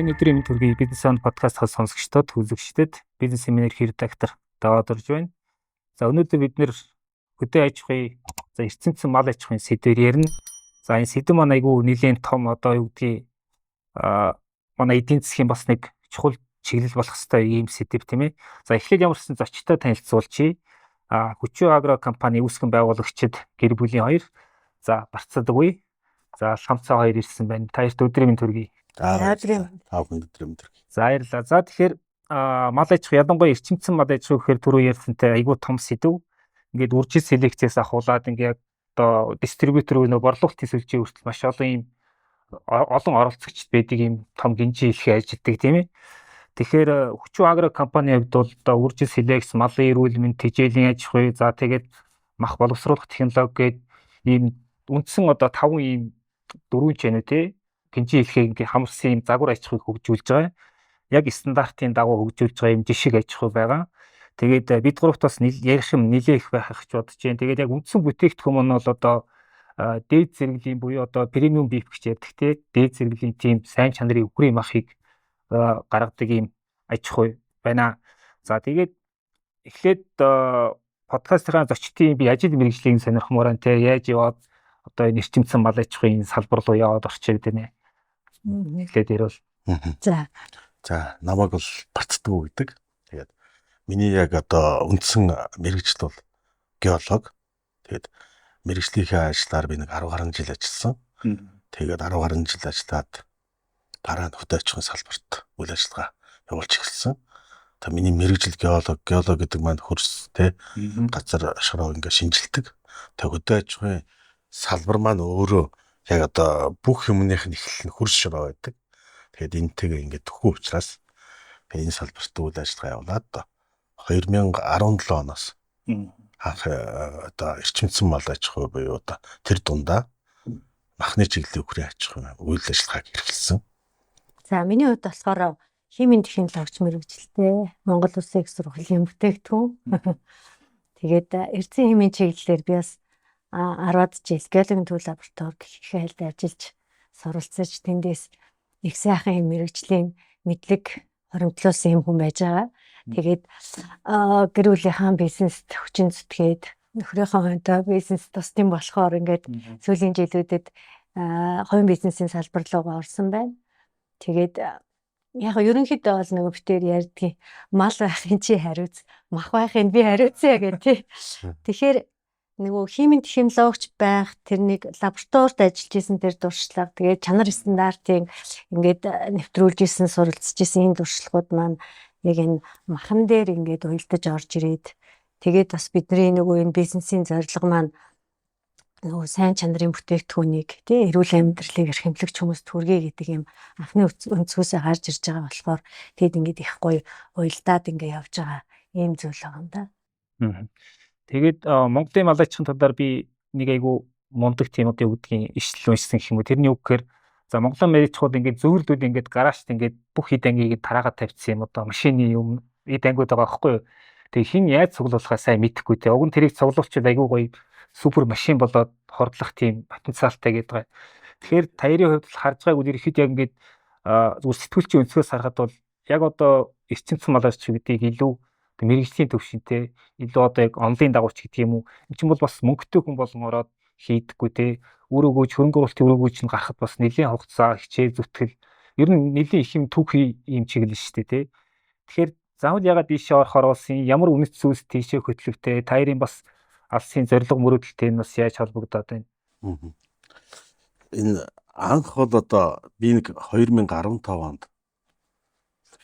Энэ өдрийн төргийн бизнес он подкаст сонсогчдод үзэгчдэд бизнес семинар редактор даваад орж байна. За өнөөдөр бид нэр хөдөө аж ахуйн эрчимцэн мал аж ахуйн сэдвээр ярина. За энэ сэдв маань айгүй нэлээд том одоо юу гэдгийг манай эдийн засгийн бас нэг чухал чиглэл болох хэвээр ийм сэдв тийм ээ. За эхлээд ямарсан зочдтой танилцуулъя. Хүчүү агро компани үүсгэн байгуулагчид гэр бүлийн хоёр. За Барцад үгүй. За Шамцаа хоёр ирсэн байна. Та хоёрт өдрийн төргий. За баярлалаа. За тэгэхээр мал аж ахуй ялангуяа эрчимцэн мал аж ахуй гэхээр түрүү ярьсантай айгүй том сэдв. Ингээд үржил селекцээс ахуулаад ингээд одоо дистрибьютор нөгөө борлуулалтын сүлжээ хүртэл маш олон ийм олон оролцогчд байдаг ийм том гинжин хэлхий ажилладаг тийм ээ. Тэгэхээр Хүчүү агро компанийн хувьд бол одоо үржил селекц, малын эрүүл мэнд, тэжээлийн аж ахуй, за тэгээд мах боловсруулах технологи гээд ийм үндсэн одоо 5 ийм 4 чанар тий гинжин хэлхийг ингээ хамарсан юм загвар аж ахуйг хөгжүүлж байгаа. Яг стандартын дагуу хөгжүүлж байгаа юм жишг аж ахуй байгаа. Тэгээд бид гуравт бас ярих юм нэлээ их байх гэж бодож байна. Тэгээд яг үндсэн бүтээгдэхүүн нь бол одоо дээд зэрэглэлийн буюу одоо премиум биф гэж ярьдаг тий дээд зэрэглэлийн тийм сайн чанарын үхрийн махыг гаргадаг юм аж ахуй байна. За тэгээд эхлээд подкастын зочдын би ажил мэргэжлийн сонирхмоор нь тий яаж яваад одоо энэ эрчимцэн мал аж ахуйн салбар руу яваад орчиж байна. Эхлээд ярил. За намайг бол Барцдгүй гэдэг. Тэгээд миний яг одоо үндсэн мэргэжил бол геолог. Тэгээд мэргэжлийнхээ ажлаар би нэг 10 гаруй жил ажилласан. Тэгээд 10 гаруй жил ажиллаад дараа нь хөдөө аж ахуйн салбарт үйл ажиллагаа явуулж эхэлсэн. Тэгээд миний мэргэжил геолог гэдэг маань хөрс те газар шороо ингээ шинжилдэг. Тэгээд хөдөө аж ахуйн салбар маань өөрөө яг одоо бүх юмных нь эхлэл нь хөрс шороо байдаг. Тэгээд энэтэйгээ ингээд төхөө учраас энэ салбарт үйл ажиллагаа явуулаад 2017 оноос анх одоо эрчимцэн мал аж ахуй буюу одоо тэр дундаа махны чиглэлийн үхрийн аж ахуй үйл ажиллагааг эрхэлсэн. За миний хувьд болохоор химийн технологич мэргэжилтэй Монгол Улсын их сургуулийн бүтээгдэхүүн. Тэгээд эрдэнэ химийн чиглэлээр би бас 10 жил геологийн төв лаборатори гэх хэлд ажиллаж суралцаж тэндээс их сайхан юм мэргэжлийн мэдлэг хоримтлуулсан юм хүн байж байгаа. Тэгээд гэр бүлийнхаа бизнест хүчин зүтгээд нөхрийнхөө хувьд бизнес тусдын болохоор ингээд сүүлийн жилүүдэд хувийн бизнесийн салбар руу орсон байна. Тэгээд яг ерөнхийдөө бол нөгөө битээр ярьдгийг мал байхын чи хариуц, мах байхын би хариуцъя гэх тий. Тэгэхээр нөгөө химийн технологич байх тэрнийг лабораторид ажиллаж исэн тэр дуршлага тэгээд чанар стандартыг ингээд нэвтрүүлж исэн суралцж исэн энэ дуршлагууд маань яг энэ махан дээр ингээд уялдаж орж ирээд тэгээд бас бидний нөгөө энэ бизнесийн зорилго маань нөгөө сайн чанарын бүтээгдэхүүнийг тий эрүүл амьдралыг эрхэмлэгч хүмүүст хүргэе гэдэг юм анхны өнцгөөсөө гарч ирж байгаа болохоор тэгэд ингээд их гоё уялдаад ингээд явж байгаа ийм зүйл байгаа юм да. Тэгээд Монголын мал аж ахуйн талаар би нэг айгу мундаг тийм одоо юу гэдгийг ишлэл уншсан гэх юм уу. Тэрний үг гэхээр за Монголын мал аж ахуйд ингээд зөөлрүүд ингээд гаражт ингээд бүх эд ангийг тараагаад тавьчихсан юм одоо машины юм эд ангиуд байгаа байхгүй юу. Тэгээ хин яаж цуглуулахаа сайн мэдэхгүй те. Уг нь тэрийг цуглуулчихвал айгу гоё супер машин болоод хордлох тийм потенциалтай гэдэг байгаа. Тэгэхээр таярын хувьд харж байгааг үл ирэхэд яг ингээд зүгээр сэтгүүлчийн өнцгөөс харахад бол яг одоо эрчимцэн мал аж ахуй гэдгийг илүү мэргэжлийн төвшөнтэй илүү одоо яг онлайн дагууч гэдэг юм уу. Энд чинь бол бас мөнгөтэй хүн болгон ороод хийдэггүй те. Өрөөгөөч хөрөнгө оруулалтын өрөөгөөч нь гарахад бас нэлийн хугацаа хичээл зүтгэл ер нь нэлийн их юм түүхий юм чиглэл шүү дээ те. Тэгэхээр заавал ягаад ийшээ орохоор болсон ямар үнэт зүйлс тийшээ хөтлөвтэй таярын бас алсын зорилго мөрөөдөлтэй нь бас яаж холбогдоод байна. Энэ анх бол одоо би нэг 2015 онд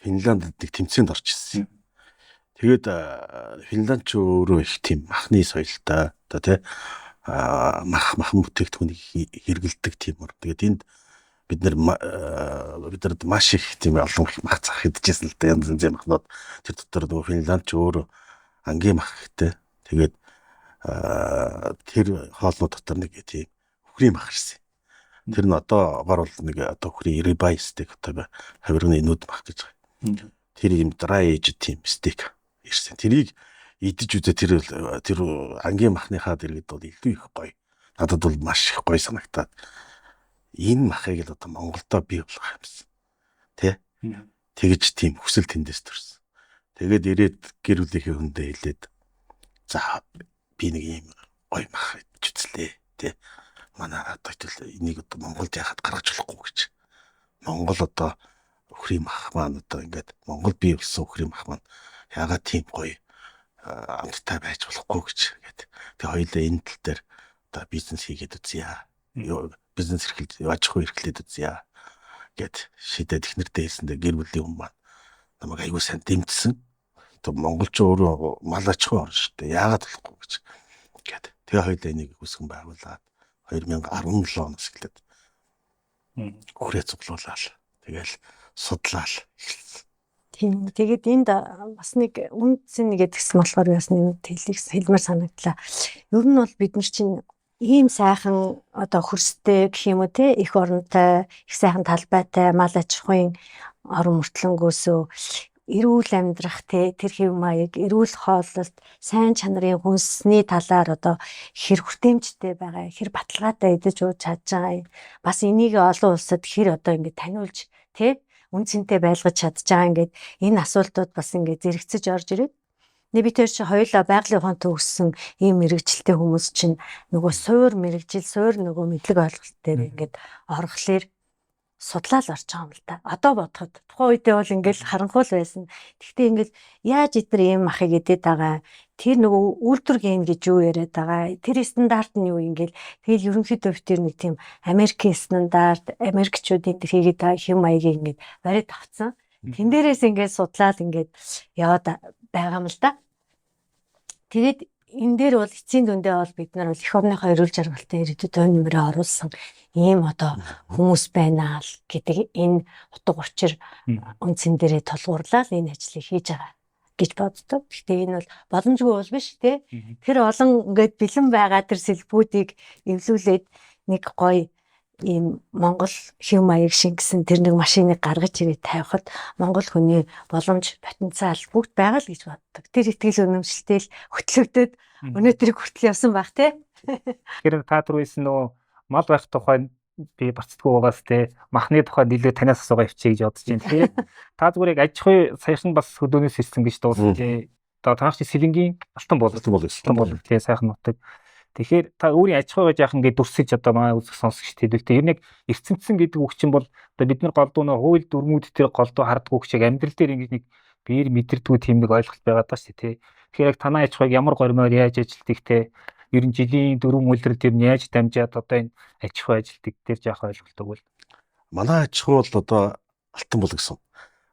Финландд нэг тэмцээнд орж ирсэн. Тэгээд Финланд ч өөрөө их тийм махны соёлтой одоо тий махан бүтээгдэхүүнийг хэрэгэлдэг тийм ор. Тэгээд энд бид нарт маш их тийм олон мах зах идчихсэн л да янз янзын махнууд тэр дотор нөгөө Финланд ч өөрөө ангийн мах гэхтэй. Тэгээд тэр хоолнууд дотор нэг тийм үхрийн мах ирсэн. Тэр нь одоогоор бол нэг одоо үхрийн ribeye steak одоо хавирганы нүд мах гэж байгаа. Тэр юм dry aged тийм steak ирсэн. Тэрийг идэж үзээ тэр ангийн махныхаа дэргэд бол илүү их гоё. Надад бол маш их гоё санагтаад энэ махыг л одоо Монголдо бий болгох юмсан. Тэ? Тэгэж тийм хүсэл тэндээс төрсөн. Тэгээд ирээд гэр бүлийнхээ хүндээ хэлээд за би нэг юм гоё мах идчихлээ тий. Манай одоо энийг одоо Монголд яхад гаргаж болохгүй гэж. Монгол одоо өхрийн мах маань одоо ингээд Монгол бий болсон өхрийн мах маань ягаад тийм гоё амттай байж болохгүй гэж гээд тэг хоёулаа энэ тал дээр одоо бизнес хийгээд үзье. Бизнес эрхэлж аж ахуй эрхлээд үзье гэд шийдээд ихнэрдээ хэлсэндээ гэр бүлийн хүмүүс маань намайг аягүй сайн дэмжсэн. Тэг монголч өөрөө мал аж ахуй орно шүү дээ. Яагаад болохгүй гэж гээд тэгээ хоёулаа энийг үүсгэн байгуулад 2017 оноос эхлээд хүрээ цуглуулаад тэгэл судлаал эхэлсэн. Тийм. Тэгээд энд бас нэг үндсэн нэг гэдгсэн болохоор бас нэг хэлмээр санагдлаа. Ер нь бол бид нар чинь ийм сайхан одоо хөрстэй гэх юм уу те их оронтой, их сайхан талбайтай мал аж ахуйн орон мөртлөнгөөсөө эрүүл амьдрах те тэр хэв маяг, эрүүл хооллолт, сайн чанарын хүнсний талаар одоо хэр хүртээмжтэй байгаа, хэр баталгаатай идэж ууж чадж байгаа. Бас энийг олон улсад хэр одоо ингэ таниулж те үнцэнтэй байлгаж чадж байгаа ингээд энэ асуултууд бас ингээд зэрэгцэж орж ирээд би тэр чи хоёулаа байгалийн ухаанд төгссөн ийм мэрэгчлээ хүмүүс чинь нөгөө суур мэрэгжил суур нөгөө мэдлэг ойлголт дээр ингээд орохлоор судлаад орж байгаа юм л да. Одоо бодоход тухайн үедээ бол ингээд харанхуул байсан. Гэхдээ ингээд яаж эдгээр ийм махыг идээд байгаа тэр нөгөө үйлдвэр ген гэж юу яриад байгаа. Тэр стандарт нь юу ингээд тэгэл ерөнхийдөө тэр нэг тийм Америкийн стандарт, Америкчуудын тэр хийгээд байгаа хэм маягийг ингээд бариад авцсан. Тэн дээрээс ингээд судлаад ингээд яваад байгаа юм л да. Тэгээд энэ дээр бол эцсийн дүндээ бол бид нар бол эх орныхоо эрүүл жаргалтай ирээдүйд тойн нэмрээ оруулсан ийм одоо хүмүүс байна л гэдэг энэ утга учир үндсэн дээрээ тулгуурлаад энэ ажлыг хийж байгаа гэж боддог. Гэхдээ энэ бол боломжгүй бол биш тий. Тэр олон ингээд бэлэн байгаа тэр сэлбүүдийг эвлүүлээд нэг гоё ийм Монгол хэв маяг шингэсэн тэр нэг машиныг гаргаж ирээд тавихад Монгол хүний боломж потенциал бүгд байгаа л гэж боддог. Тэр итгэл үнэмшилтэй л хөтлөгдөд өнөөдрийг хүртэл явсан байх тий. Тэгэхээр та түрүүсэн нөгөө мал байх тухай би барцдаггүй байгаас тий махны тухай нэлээд танаас асуугаа явчих гэж бодож байна тий. Та зүгээр яг аж ахуй саяхан бас хөдөөнөөс ирсэн гэж дуусна тий. Одоо танах чи сэлэнгийн алтан бол тий сайхан нутаг. Тэгэхээр та өөрийн аж ахуйгаа яах ингээд дүрсэж одоо маа үзэх сонсогч хэлвэлтэй. Ер нь яг эрцэмцэн гэдэг үг чинь бол одоо бид нар голдуу нөө хууль дүрмүүд дээр голдуу харддаг үг шиг амьдрал дээр ингээд нэг биер мэдэрдэггүй тийм нэг ойлголт байгаад байгаа шүү дээ тий. Тэгэхээр яг танай аж ахуйг ямар гормоор яаж ажилтдаг те ер нь жилийн дөрвөн үйлрэл дээр нь яаж дамжаад одоо энэ аж ахуй ажилтдаг дээр яах ойлголтог бол манай аж ахуй бол одоо Алтан булаг сум.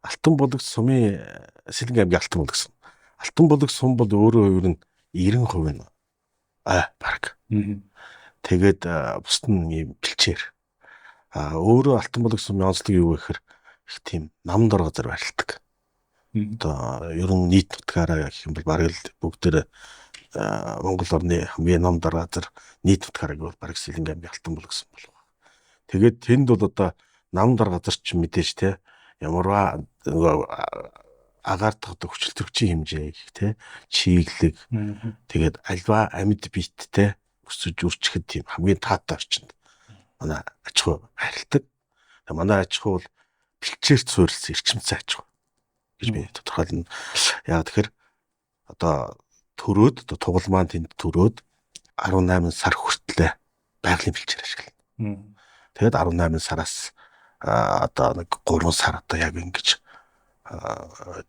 Алтан булаг сумын Сэлэнгийн аймгийн Алтан булаг сум. Алтан булаг сум бол өөрөө ер нь 90% нь баг. Тэгээд бусд нь юм бэлчээр. Өөрөө Алтан булаг сумын онцлог юу гэхээр их тийм нам дор газар байрладаг. Одоо ер нь нийт нутгаараа гэх юм бол бараг л бүгдээр Монгол орны хамгийн нам дор газар нийт нутгаараа гэвэл бараг Сэлэнгийн аймгийн Алтан булаг сум болов. Тэгээд тэнд бол одоо нам дор газар ч мэдээж те ямарваа нөгөө агаардаг хүчил төрөгчийн хэмжээ гэх те чиглэг тэгээд альва амьд биеттэй өсөж үрчихэд тийм хамгийн таатай орчинд манай аж ахуй харилдаг. Тэгээд манай аж ахуй бол бэлчээрт суурилсан эрчимцэн аж ахуй гэж би тодорхойлно. Яг тэгэхээр одоо төрөөд одоо тугал маань тэнд төрөөд 18 сар хүртлээр байгалийн бэлчээр ашиглана. Тэгээд 18 сараас одоо нэг 3 сар одоо яг ингэж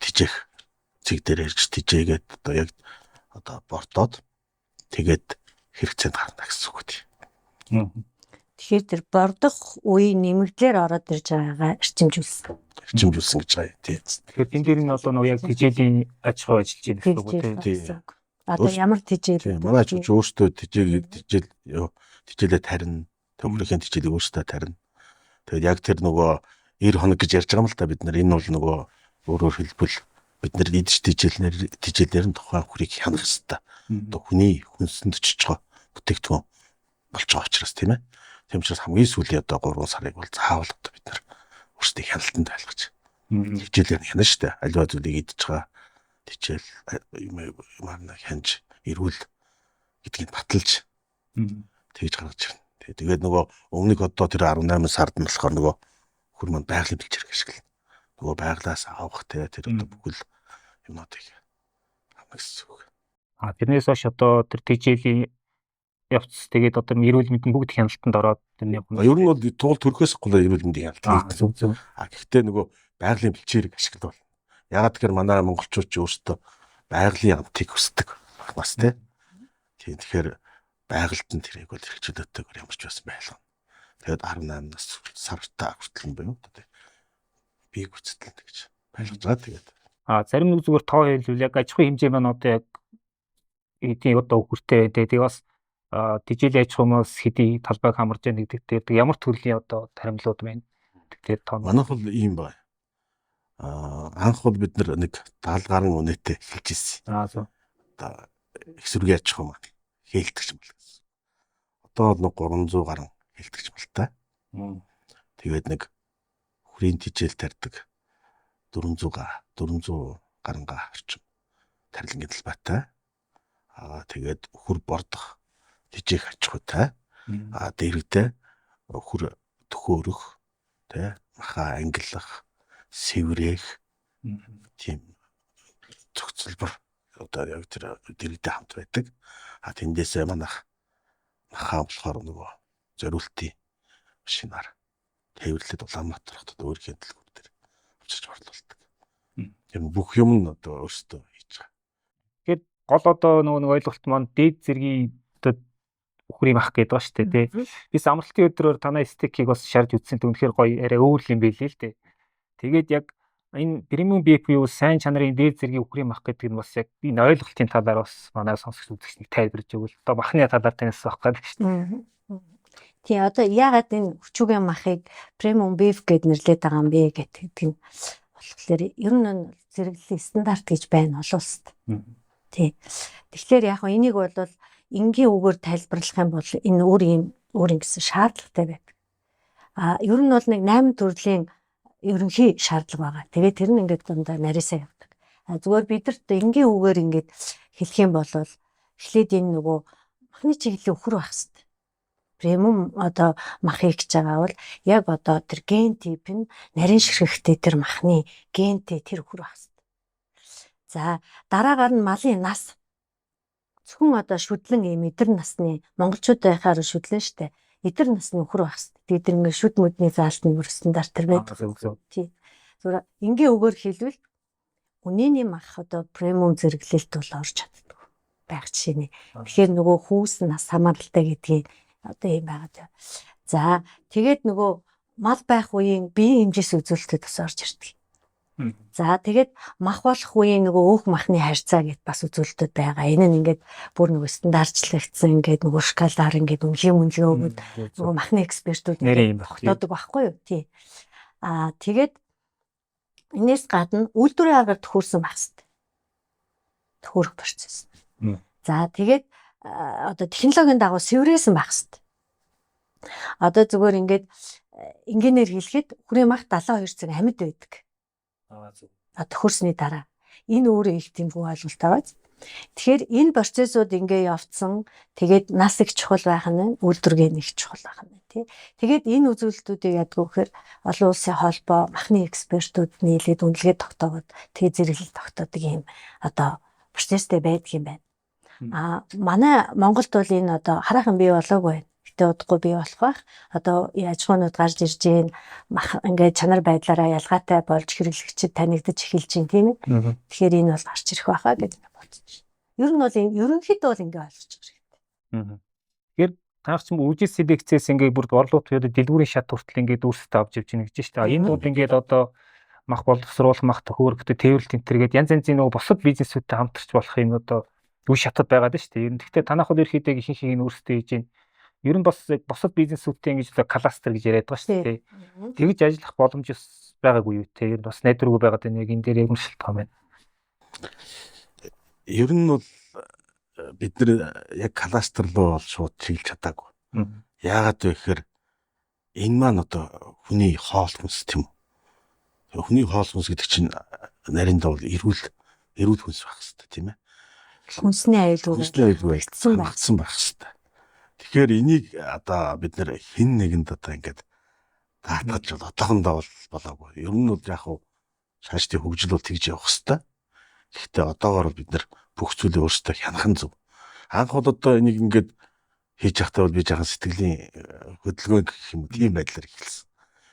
тижээх цэг дээр ирж тижээгээд одоо яг одоо бордоод тэгээд хэрэгцээнд гарна гэсэн үг тийм. Тэгэхээр тэр бордох үе нэмэгдлэр ороод ирж байгаагаа эрчимжүүлсэн. Эрчимжүүлсэн гэж байгаа юм тийм. Тэгэхээр энэ дээр нь одоо нөгөө яг тижээлийн аж ахуй ажиллаж байгаа гэсэн үг тийм. Одоо ямар тижээл? Манай аж ахуйч өөрсдөө тижээлээ тарина. Төгрөхийн тижээлийг өөрсдөө тарина. Тэгээд яг тэр нөгөө 90 хоног гэж ярьж байгаа юм л та бид нар энэ бол нөгөө өөрөөр хэлбэл бид нар идэж тижээлээр нь тухайн хүрийг хянах хэрэгтэй. Одоо хүний хүнсэнд очиж байгаа бүтээгдэхүүн болж байгаа учраас тийм ээ. Тийм учраас хамгийн сүүлийн одоо 3 сарыг бол заавал одоо бид нар өөрсдөө хяналтанд байлгаж тижээлээр нь хянана шүү дээ. Аливаа зүйлийг идэж байгаа тижээл юмарна хянж ирүүл гэдгийг баталж тэгж гаргаж ирнэ. Тэгээд нөгөө өмнөх одоо тэр 18 сард нь болохоор нөгөө хөр маань байгалийн бэлчээр ашиглана. нөгөө байглаас авах те тэр одоо бүхэл юмнуудыг авах гэсэн үг. Тэрнээс хойш одоо тэр TJ-ийн явц тэгээд одоо эрүүл мэндийн бүгд хяналтанд ороод тэрний Ер нь бол туул төрхөөс гол эрүүл мэндийн хяналт. зөв. Гэхдээ нөгөө байгалийн бэлчээрийг ашиглавал. Ягаад тэгэхээр манай монголчууд ч өөрсдөө байгалийн амтыг хүсдэг бас тий. Тийм тэгэхээр байгальд нь тэрийг бол хэрэгжүүлээтэйгээр ямар ч байсан байлгана. Тэгээд 18 нас сартаа хүртэл юм байна уу тий. Би гүцэтгэл гэж байлгаж байгаа тэгээд. Зарим нэг зүгээр тоо хэлвэл яг аж ахуйн хэмжээ маань одоо яг эдийн одоо хүртэй тэгээд бас дижитал аж ахуйнаас хэдий талбайг хамарж байгаа гэдэг дээр ямар төрлийн одоо таримлууд байна. Тэгэхээр тоо манайх бол ийм бай. Анх бол бид нэг 70 гаруй үнэтэй хэлж ирсэн. зөв. Одоо их сүргийн аж ахуй маань хэлтгч мэл гэсэн. Одоо бол 300 гаруй хэлтгч мэл та. Тэгээд нэг хүрийн тижэл тарьдаг 400 гаруй орчим тарилангийн талбайтай. Тэгээд хөр бордох тижээх аж ахуйтай. Дээрвдээ хөр төхөөрөх тэ маха ангиллах сэврээх тийм зөвцөлбөр одоо яг тэр дэрэгдээ хамт байдаг. Тэндээсээ манайх маха болохоор нөгөө зориултын машинаар тээвэрлээд Улаанбаатар хотод өөрхийн төлөвлөгөөр дээр авчирч орлуулдаг. Тэр бүх юм нь одоо өөрсдөө хийж байгаа. Тэгэхээр гол одоо нөгөө ойлголт маань дээд зэргийн одоо үхрийн мах гэдэг ба шүү дээ тий. Бис амралтын өдрөөр танай стикийг бас шарж үзсэн тэ үнэхээр гоё арай өөр юм байлээ л дээ. Тэгээд яг энэ премиум биф юу сайн чанарын дээд зэргийн үхрийн мах гэдэг нь бас яг энэ ойлголтын талаар бас манай сонсогч үзэгчнийг тайлбарж өгвөл одоо махны талаар танаас авах гэдэг шүү дээ. Тий одоо яагаад энэ хүчүүгийн махыг премиум биф гэд нэрлэдэг байгаа юм бэ гэдэг нь болохоор ер нь зэрэглэлийн стандарт гэж байна олон улсад. Тий. Тэгэхээр яг энийг бол энгийн үгээр тайлбарлах юм бол энэ өөр гэсэн шаардлагатай байдаг. Ер нь бол нэг 8 төрлийн ерөнхий шаардлага байгаа. Тэгээд тэр нь ингээд дундаа нарийсаа явдаг. Зүгээр бидэрт энгийн үгээр ингээд хэлэх юм бол эхлээд энэ нөгөө махны чиглэлийн өхөр байх хэвээр. Премиум одоо махыг гэж байгаа бол яг одоо тэр ген тип нь нарийн ширхэгтэй тэр махны гентэй тэр өхөр байх хэвээр. За дараагаар нь малын нас. Зөвхөн одоо шүдлэн ийм эдэр насны монголчууд байхаар шүдлэн штэ. Эдэр насны өхөр байх хэвээр. Тэгээд тэр ингээд шүд мөдний заалтны мөр стандарт төр байдаг. Тий. Зүгээр энгийн үгээр хэлвэл үнэний мах одоо премиум зэрэглэлт бол орж чаддаг байх жишээний. Тэгэхээр нөгөө хүүс нас хамааралтай гэдгийг одоо юм байгаа. За тэгээд нөгөө мал байх үеийн биеийн хэмжээс үзүүлэлтэд бас орж ирдэг. За тэгээд мах болох үеийн нөгөө өөх махны харьцаа гэд бас үзүүлэлтэд байгаа. Энэ нь ингээд бүр нөгөө стандартчлагдсан ингээд нөгөө шкалаар ингээд үнэлгээ өгöd нөгөө махны экспертүүд тогтоодог байхгүй юу? Тий. Тэгээд энэс гадна үйлдвэрийн аргаар төхөөрсөн байх хэрэгтэй. Төхөөрөх процесс. За тэгээд одоо технологийн дагуу сэврээсэн байх хэрэгтэй. Одоо зүгээр ингээд энгийнээр хэлэхэд үхрийн мах 72 цаг амьд байдаг. Төхөрсний дараа энэ өөрөө их тийм хүү ойлголт байгаа. Тэгэхээр энэ процессууд ингээ явцсан. Тэгээд нас их чухал байх нь үйлдвэргээ нэг чухал байх нь тий. Тэгээд энэ үзүүлэлтүүдийг ядгүй гэхээр олон улсын холбоо махны экспертүүд нийлээд үнэлгээ тогтоогод тэгээд зэрэглэл тогтоодог юм одоо процесстэй байдаг юм байна. Манай Монголд бол энэ одоо хараахан бий болоогүй байна. Гэтэ удахгүй бий болох байх. Одоо аж ахуйнууд гарч ирж гин мах ингээд чанар байдлаараа ялгаатай болж хэрэглэгчид танигдаж эхэлж гин тийм ээ. Тэгэхээр энэ бол гарч ирэх байхаа гэж бодчих. Ер нь бол ерөнхийдөө бол ингээд ойлгож байгаа хэрэгтэй. Тэгэхээр таах ч юм үжил селекцээс ингээд бүр борлуулалт дэлгүүрийн шат хүртэл ингээд өөрсдөө авч явж гин гэж байна шүү дээ. Энэ бол ингээд одоо мах боловсруулах, мах төхөөрөхтэй тээвэрлэл тентэргээд янз янзын нөгөө бусад бизнесүүдтэй хамтарч болох юм одоо үе шатад байгаад шүү дээ. Ер нь гэхдээ танах бол ерөөхдөө ихэнх нь өөрсдөө хийж гин. Ер нь бас бусад бизнесүүдтэй ингэж кластер гэж яриад байгаа шүү дээ. Тэгж ажиллах боломж байгаагүй юу те. Ер нь бас найдваргүй байгаад энэ яг энэ дээр яг шалтгаан байна. Ер нь бол бид нар яг кластер руу бол шууд чиглэж чадаагүй. Яагаад вэ гэхээр энэ маань одоо хүний хоол хүнс тийм үү? Хүний хоол хүнс гэдэг чинь нарийн давал эрүүл хүнс байх хэрэгтэй тийм ээ. Хүнсний аюулгүй хангалтсан байх хэрэгтэй. Тэгэхээр энийг одоо бид нэр хэн нэгэнд одоо ингээд даатгаж бол одоохондоо бол болоогүй. Ер нь бол яг хуу шаашдын хөгжил бол тэгж явах хэвээр. Гэхдээ одоогоор бид нар бүх зүйлээ өөрсдөө хянахан зөв. Анх бол одоо энийг ингээд хийж явахдаа бол би жаахан сэтгэлийн хөдөлгөөн гэх юм уу тийм байдлаар эхэлсэн.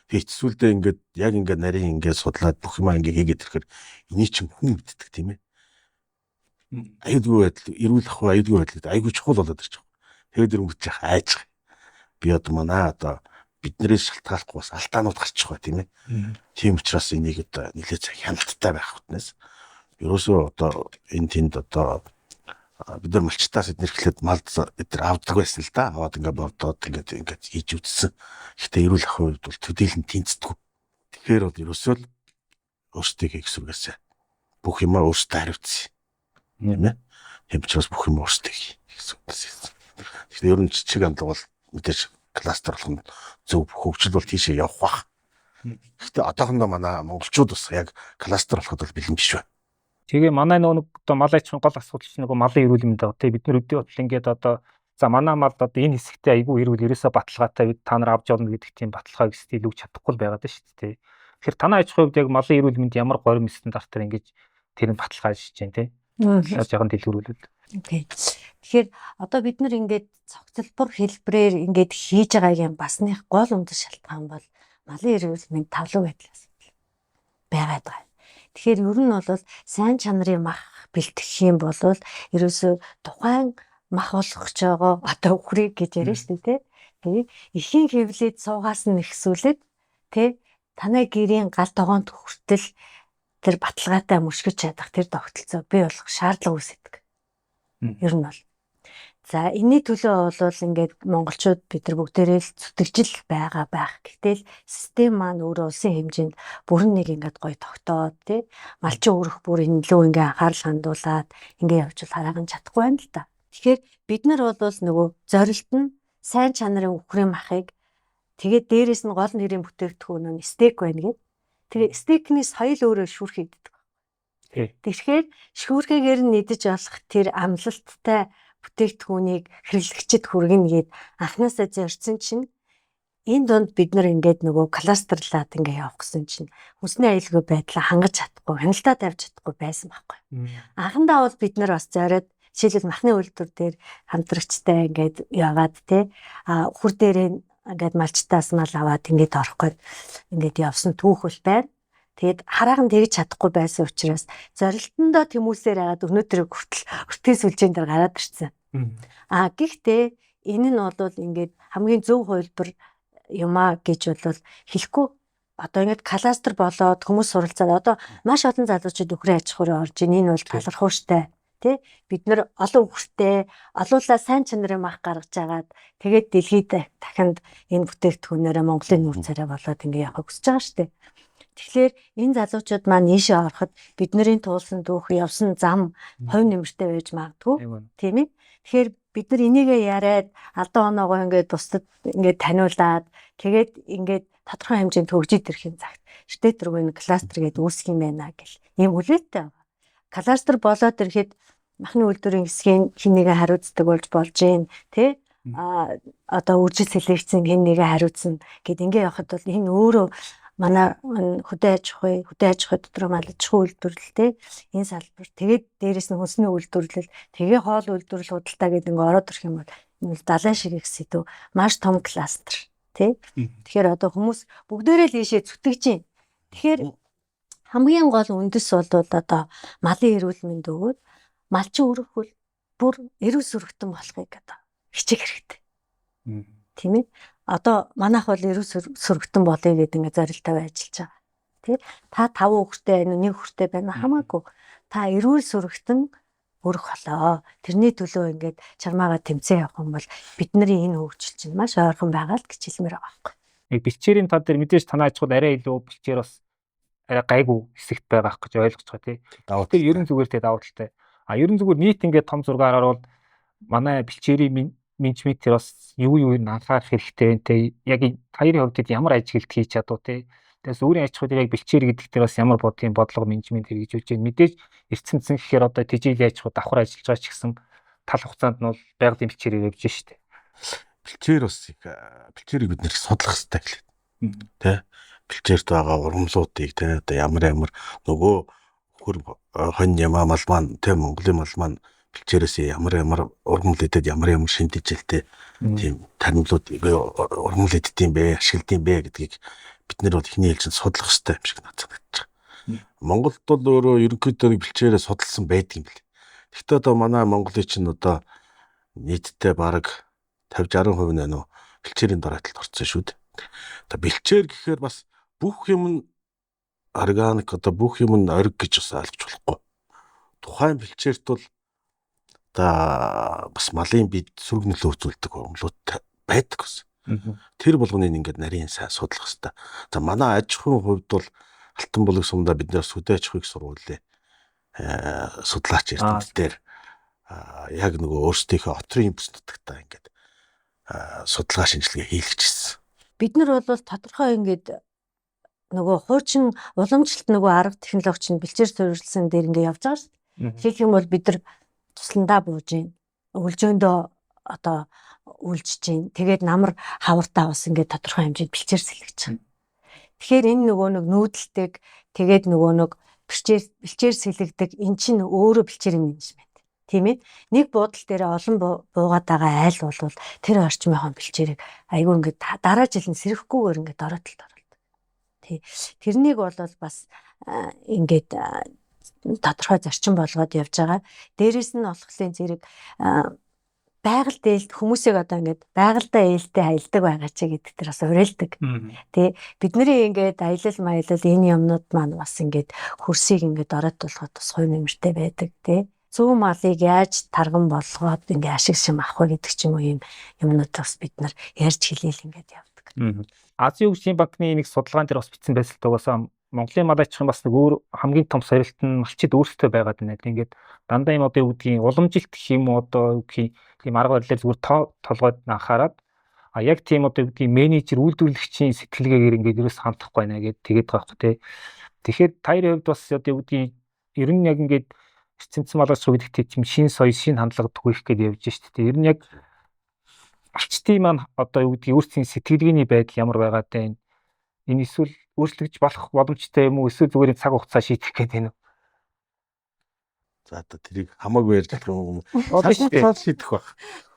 Тэгээ хэцүүлдээ ингээд яг ингээд нарийн ингээд судлаад бүх юмаа ингээд хийгээд ирэхээр энийг чинь хүн мэддэг тийм ээ. Аюулгүй байдал, эрүүл ах бай, аюулгүй байдал айгүй чухал болоод ирж байгаа. Тэгээд өрөнгөж яах айж байгаа. Би одоо манай одоо биднээс шалтгаалахгүй бас алдаанууд гарчих бай тийм ээ. Тийм учраас энийг одоо нэлээд цаг хяналттай байх хүтнээс ерөөсөө одоо энэ тэнд одоо бид нар малчтаас эднэр эхлээд мал эдэр авдаг байсан л да. Аваад ингээд бодоод ингээд хийж үзсэн. Гэхдээ эрүүл ах хувьд бол төдийлөн тэнцдэггүй. Тэгэхээр бол ерөөсөө л өөрсдөө хийх сүргээсээ бүх юмаа өөрсдөө хариуцсан. Тийм ээ. Тийм учраас бүх юм өөрсдөө хийх гэсэн. Тэгэхээр ер нь жижиг амлаг бол мэдээж кластер болох нь зөв хөгжил бол тийшээ явах бах. Гэхдээ одоохондоо манай монголчууд бас яг кластер болоход бол бэлэн биш байна. Тэгээ манай нэг одоо мал аж ахуйн гол асуудал чинь нөгөө малын эрүүл мэнд байгаа. Тэгээ бид нар өдөө бол ингээд одоо за манай мал одоо энэ хэсэгтээ айгүй эрүүл ерөөсөө баталгаатай бид та нар авч явна гэдэг тийм баталгааг стил өгч чадахгүй байгаад байна шүү дээ. Тэгэхээр танай аж ахуйн хувьд яг малын эрүүл мэнд ямар горим стандартаар ингэж тэр нь баталгаа хийж чинь тий. Жаахан дэлгэрүүлвэл. Окей. Тэгэхээр одоо бид нар ингээд цогцлбор хэлбэрээр ингээд хийж байгаагийн басных гол үндэс шалтгаан бол малын эрүүл мэнд тавлаг байдлаас байгаад байгаа. Тэгэхээр ер нь бол сайн чанарын мах бэлтгэх юм бол ерөөсөө тухайн мах болгож байгаа одоо үхрийг гэж яриа шүү дээ тий. Эхийн хөвлөд суугаас нь ихсүүлээд тий танай гэрийн гал тогоонд хүртэл тэр баталгаатай мөшгөж чадах тэр тогтолцоо бий болох шаардлага үүсэдэг. Ер нь бол. За энэний төлөө бол ингээд монголчууд бид нар бүгдээрээ л зүтгэжил байгаа байх. Гэтэл систем маань өөрөө улсын хэмжээнд бүрэн нэг ингээд гоё тогтоод тий малчин өрөх бүр энэ лөө ингээд анхаарал хандуулаад ингээд явж бол хараахан чадахгүй байна л да. Тэгэхээр бид нар бол нөгөө зорилт нь сайн чанарын үхрийн махыг тэгээд дээрэс нь гол нэрийн бүтээгдэхүүн нь стейк байна гэд. Тэгээ стейкний соёл өөрөө шүүрхийддэг. Тэгэхээр шүүрхээгээр нь идэж болох тэр амлалттай бүтээгдэхүүнийг хэрэглэгчэд хүргэнэ гэд анхнаасаа зорьсон чинь энэ донд бид нар ингээд нөгөө кластерлаад ингээд явах гэсэн чинь хүнсний аюулгүй байдлаа хангаж чадахгүй, хяналтаа тавьж чадахгүй байсан байхгүй. Анхандаа бол бид нар бас зориод жишээлбэл махны үйлдвэр дээр хамтрагчтай ингээд яваад тий үхэр дээрээ ингээд малчтаас мал аваад ингээд орох гээд ингээд явсан түүх бол байна. Тэгэд хараахан тэгж чадахгүй байсан учраас зорилтондоо тэмүүсээр агаад өнөөдөр хүртэл өртгөө сүлжээн дээр гараад ирсэн. Гэхдээ энэ нь бол ингээд хамгийн зөв хувилбар юмаа гэж бол хэлэхгүй. Одоо ингээд кластер болоод хүмүүс суралцаад одоо маш олон залуучууд үхрийн аж ахуйраа орж ийн энэ бол талархууштай. Тэ бид нар олон үхртэй олуулаа сайн чанарын мах гаргаж агаад тэгээд дэлхийд дахинд энэ бүтээгдэхүүнээрээ Монголын нүүр царай болоод ингээд явах хүсэж байгаа шүү дээ. Тэгэхээр энэ залуучууд маань ийшээ ороход бидний туулсан дүүх явсан зам хувь нэмэртэй байж магадгүй тийм ээ. Тэгэхээр бид нар энийгээ яриад алдаа оноогоо ингээд бусдад ингээд таниулаад тэгээд ингээд тодорхой хэмжээнд хөгжиж ирэх юм цагт штетрүүгийн кластер гэдэг үүсэх юм байна гэл ийм үлээтэй байна. Кластер болоод ирэхэд махны үйлдвэрийн хэсгийн хин нэгэ хариуцдаг болж гин тий одоо үржил селекцийн хин нэгэ хариуцна гэд ингээд явахад бол энэ өөрөө манай хөдөө аж ахуй дотор мал аж ахуй үйлдвэрлэлтэй энэ салбар тэгээд дээрэс нь хүнсний үйлдвэрлэл тэгээ хоол үйлдвэрлэл худалдаа гэдэг ингээ ороод ирэх юм бол энэ далайн шиг их сэдв маш том кластер тий. Тэгэхээр одоо хүмүүс бүгдээрээ л ийшээ зүтгэж байна. Тэгэхээр хамгийн гол үндэс бол одоо малын эрүүл мэнд өгөөд малчин өрөх бол бүр эрүүл сүрэгтэн болохыг одоо хичээх хэрэгтэй. Тийм ээ. Одоо манайх бол эрүүл сүрэгтэн болъё гэдэг ингээ зорилттой ажиллаж байгаа. Тий? Та 5 хүүхэдтэй байна уу, 1 хүүхэдтэй байна хамаагүй. Та эрүүл сүрэгтэн өрөх болоо. Тэрний төлөө ингээд чармаагаа тэмцээ явах юм бол бидний энэ хөгжил чинь маш ойрхон байгаа л гэж хэлмээр байгаа байхгүй. Нэг бэлчээрийн тал дээр мэдээж танаа ачхууд арай илүү бэлчээр бас арай гайгүй хэсэгт байгаа гэж ойлгож байгаа тий. Тэгэхээр ерөн зүгээр тий давуу талтай. Ерөн зүгээр нийт ингээд том зургаараар бол манай бэлчээрийн менежментээр бас юу анхаарах хэрэгтэй байна те. Яг хоёрын хувьд ямар ажилт хийж чадуу те. Тэгээс өөрийн аж ахуйд яг бэлчээр гэдэг дээр бас ямар бодгийн бодлого менежмент хэрэгжүүлж байна. Мэдээж эрдцэмцэн гэхээр одоо тэжээлийн аж ахуй давхар ажиллаж байгаа ч гэсэн тал хугацаанд нь бол байгалийн бэлчээрээр явж штэ. Бэлчээр бас бэлчээрийг бид нэр судлах хэрэгтэй гэлээ. Тэ. бэлчээрт байгаа ургамлуудыг те одоо ямар нөгөө хөр хонь ямаа мал маань те Монголын мал маань бэлчээрээс ямар ургамл идэд ямар шинжтэй тийм таримлууд ургамл иддэм бэ, ашигладаг бэ гэдгийг бид нэр бол ихний ээлжинд судлах хэрэгтэй юм шиг надад санагдаж байгаа. Монголд бол өөрөө ерөнхийдөө бэлчээрээ судалсан байдаг юм бэл. Гэхдээ одоо манай Монголын чинь одоо нийтдээ бараг 50-60% нь бэлчээрийн дарааталд орсон шүү дээ. Одоо бэлчээр гэхээр бас бүх юм нь органик одоо бүх юм нь ориг гэж бас ойлгож болохгүй. Тухайн бэлчээрт бол одоо бас малын бид сүрэг нөлөө үзүүлдэг ургамлууд байдаг гэсэн. Тэр болгоныг ингээд нарийн сайн судлах хэрэгтэй. За манай аж ахуйн хувьд бол Алтан булаг сумдаа бид нэр сүдэ аж ахуйг сургуулээ. Судлаач эрдэмтд дээр яг нөгөө өөрсдийнхөө отрын бүс нутагтаа ингээд судалгаа шинжилгээ хийлгэжсэн. Бид нар бол тодорхой ингээд нөгөө хуучин уламжлалт нөгөө арга технологич нь бэлчээр суурилсан дээр ингээд явж байгаа шүү дээ. Жишээлх юм бол бид нар тусландаа бууж гин өлжөөндөө одоо үлжиж гин тэгээд намар хавартаа бас ингээд тодорхой хэмжээнд бэлчээр сэлгэж байгаа. Тэгэхээр энэ нөгөө нэг нүүдэлдэг тэгээд нөгөө нэг бэлчээр сэлгдэг эн чинь өөрөө бэлчээрийн менежмент тийм ээ. Нэг буудал дээр олон буугаад байгаа айл бол тэр орчмынхон бэлчээрийг айгүй ингээд дараа жил нь сэрэхгүйгээр ингээд дороотолд оруулдаг. Тий. Тэрнийг бол бас ингээд тодорхой зарчим болгоод явж байгаа. Дээрээс нь болохлын зэрэг байгаль дээлд хүмүүсийг одоо ингээд байгальдаа ээлтэй аялдаг байгаа ч гэдэг тэр бас уриалдаг. Тэ бидний ингээд аялал маялал энэ юмнууд маань бас ингээд хөрсийг ингээд дороотуулахад бас хувь нэмэртэй байдаг тий. Зөв малыг яаж тарган болгоод ингээд ашиг шим авах вэ гэдэг ч юм уу юм юмнууд бас бид нар ярьж хэлээл ингээд явдаг. Азийн хөгжлийн банкны нэг судалгаан дээр бас бичсэн байсан л тугаасаа Монголын мал аж ахуйн бас нэг өөр хамгийн том сорилт нь малчид өөрсдөө байгаад байна. Ингээд дандаа юм одоо юу гэдгийг уламжилт гэх юм уу одоо юу гэх тийм арга барилаар зүгээр толгойд анхаарад яг тийм одоо юу гэдгийг менежер үйлдвэрлэгчийн сэтгэлгээгээр ингээд ерөөс хандахгүй байна гэд тэгээд байгаа хэрэг тий. Тэгэхээр таярын хувьд бас одоо юу гэдгийг ер нь яг ингээд цэмцэн мал аж ахуй гэдэг тийм шин соёл шин хандлага түгэх гээд явж штэ. Ер нь яг малчдын маань одоо юу гэдгийг өөрсдийн сэтгэлгээний байдал ямар байгаад байна. Энэ эсвэл өөрчлөгдөж болох боломжтой юм уу эсвэл зүгээр цаг хугацаа шийдэх гэдэг юм. За одоо тэрийг хамаагүй ярьж болох юм. Цаг шийдэх баг.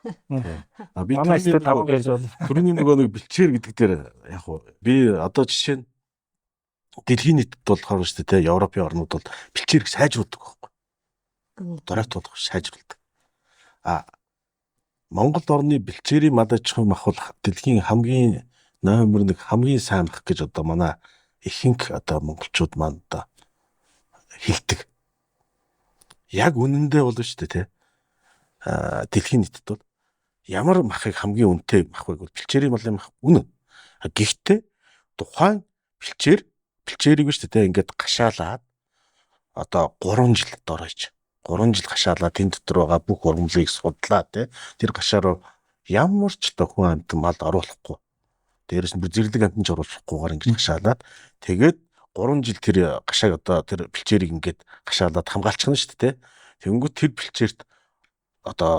Би түрүүний нөгөө нэг бэлчээр гэдэг дээр яг уу би одоо жишээ нь дэлхийн нийтэд болохоор шүү дээ Европын орнууд бол бэлчээрийг сайжруулдаг байхгүй. Дороотуулах сайжруулдаг. Монгол орны бэлчээрийн мал аж ахуйн мах бол дэлхийн хамгийн номер 1 хамгийн сайн мах гэж одоо манай ихэнх одоо монголчууд маань одоо хэлдэг. Яг үнэндээ бол шүү дээ тий. Дэлхийн нийтэд бол ямар махыг хамгийн үнэтэй мах вэ гэвэл бэлчээрийн малын мах үнэ. Гэхдээ тухайн бэлчээрийг шүү дээ ингээд гашаалаад одоо 3 жил доройч 3 жил гашаалаад энэ дотор байгаа бүх ургамлыг судлаа тий. Тэр гашаа руу ямар ч одоо хүн амт мал оруулахгүй. Дээрээс нь бүр зэрлэг амтнч оруулахгүйгээр ингэж гашаалаад тэгээд 3 жил тэр гашааг одоо тэр бэлчээрийг ингээд гашаалаад хамгаалчихна шүү дээ. Тэнгүүт тэр бэлчээрт одоо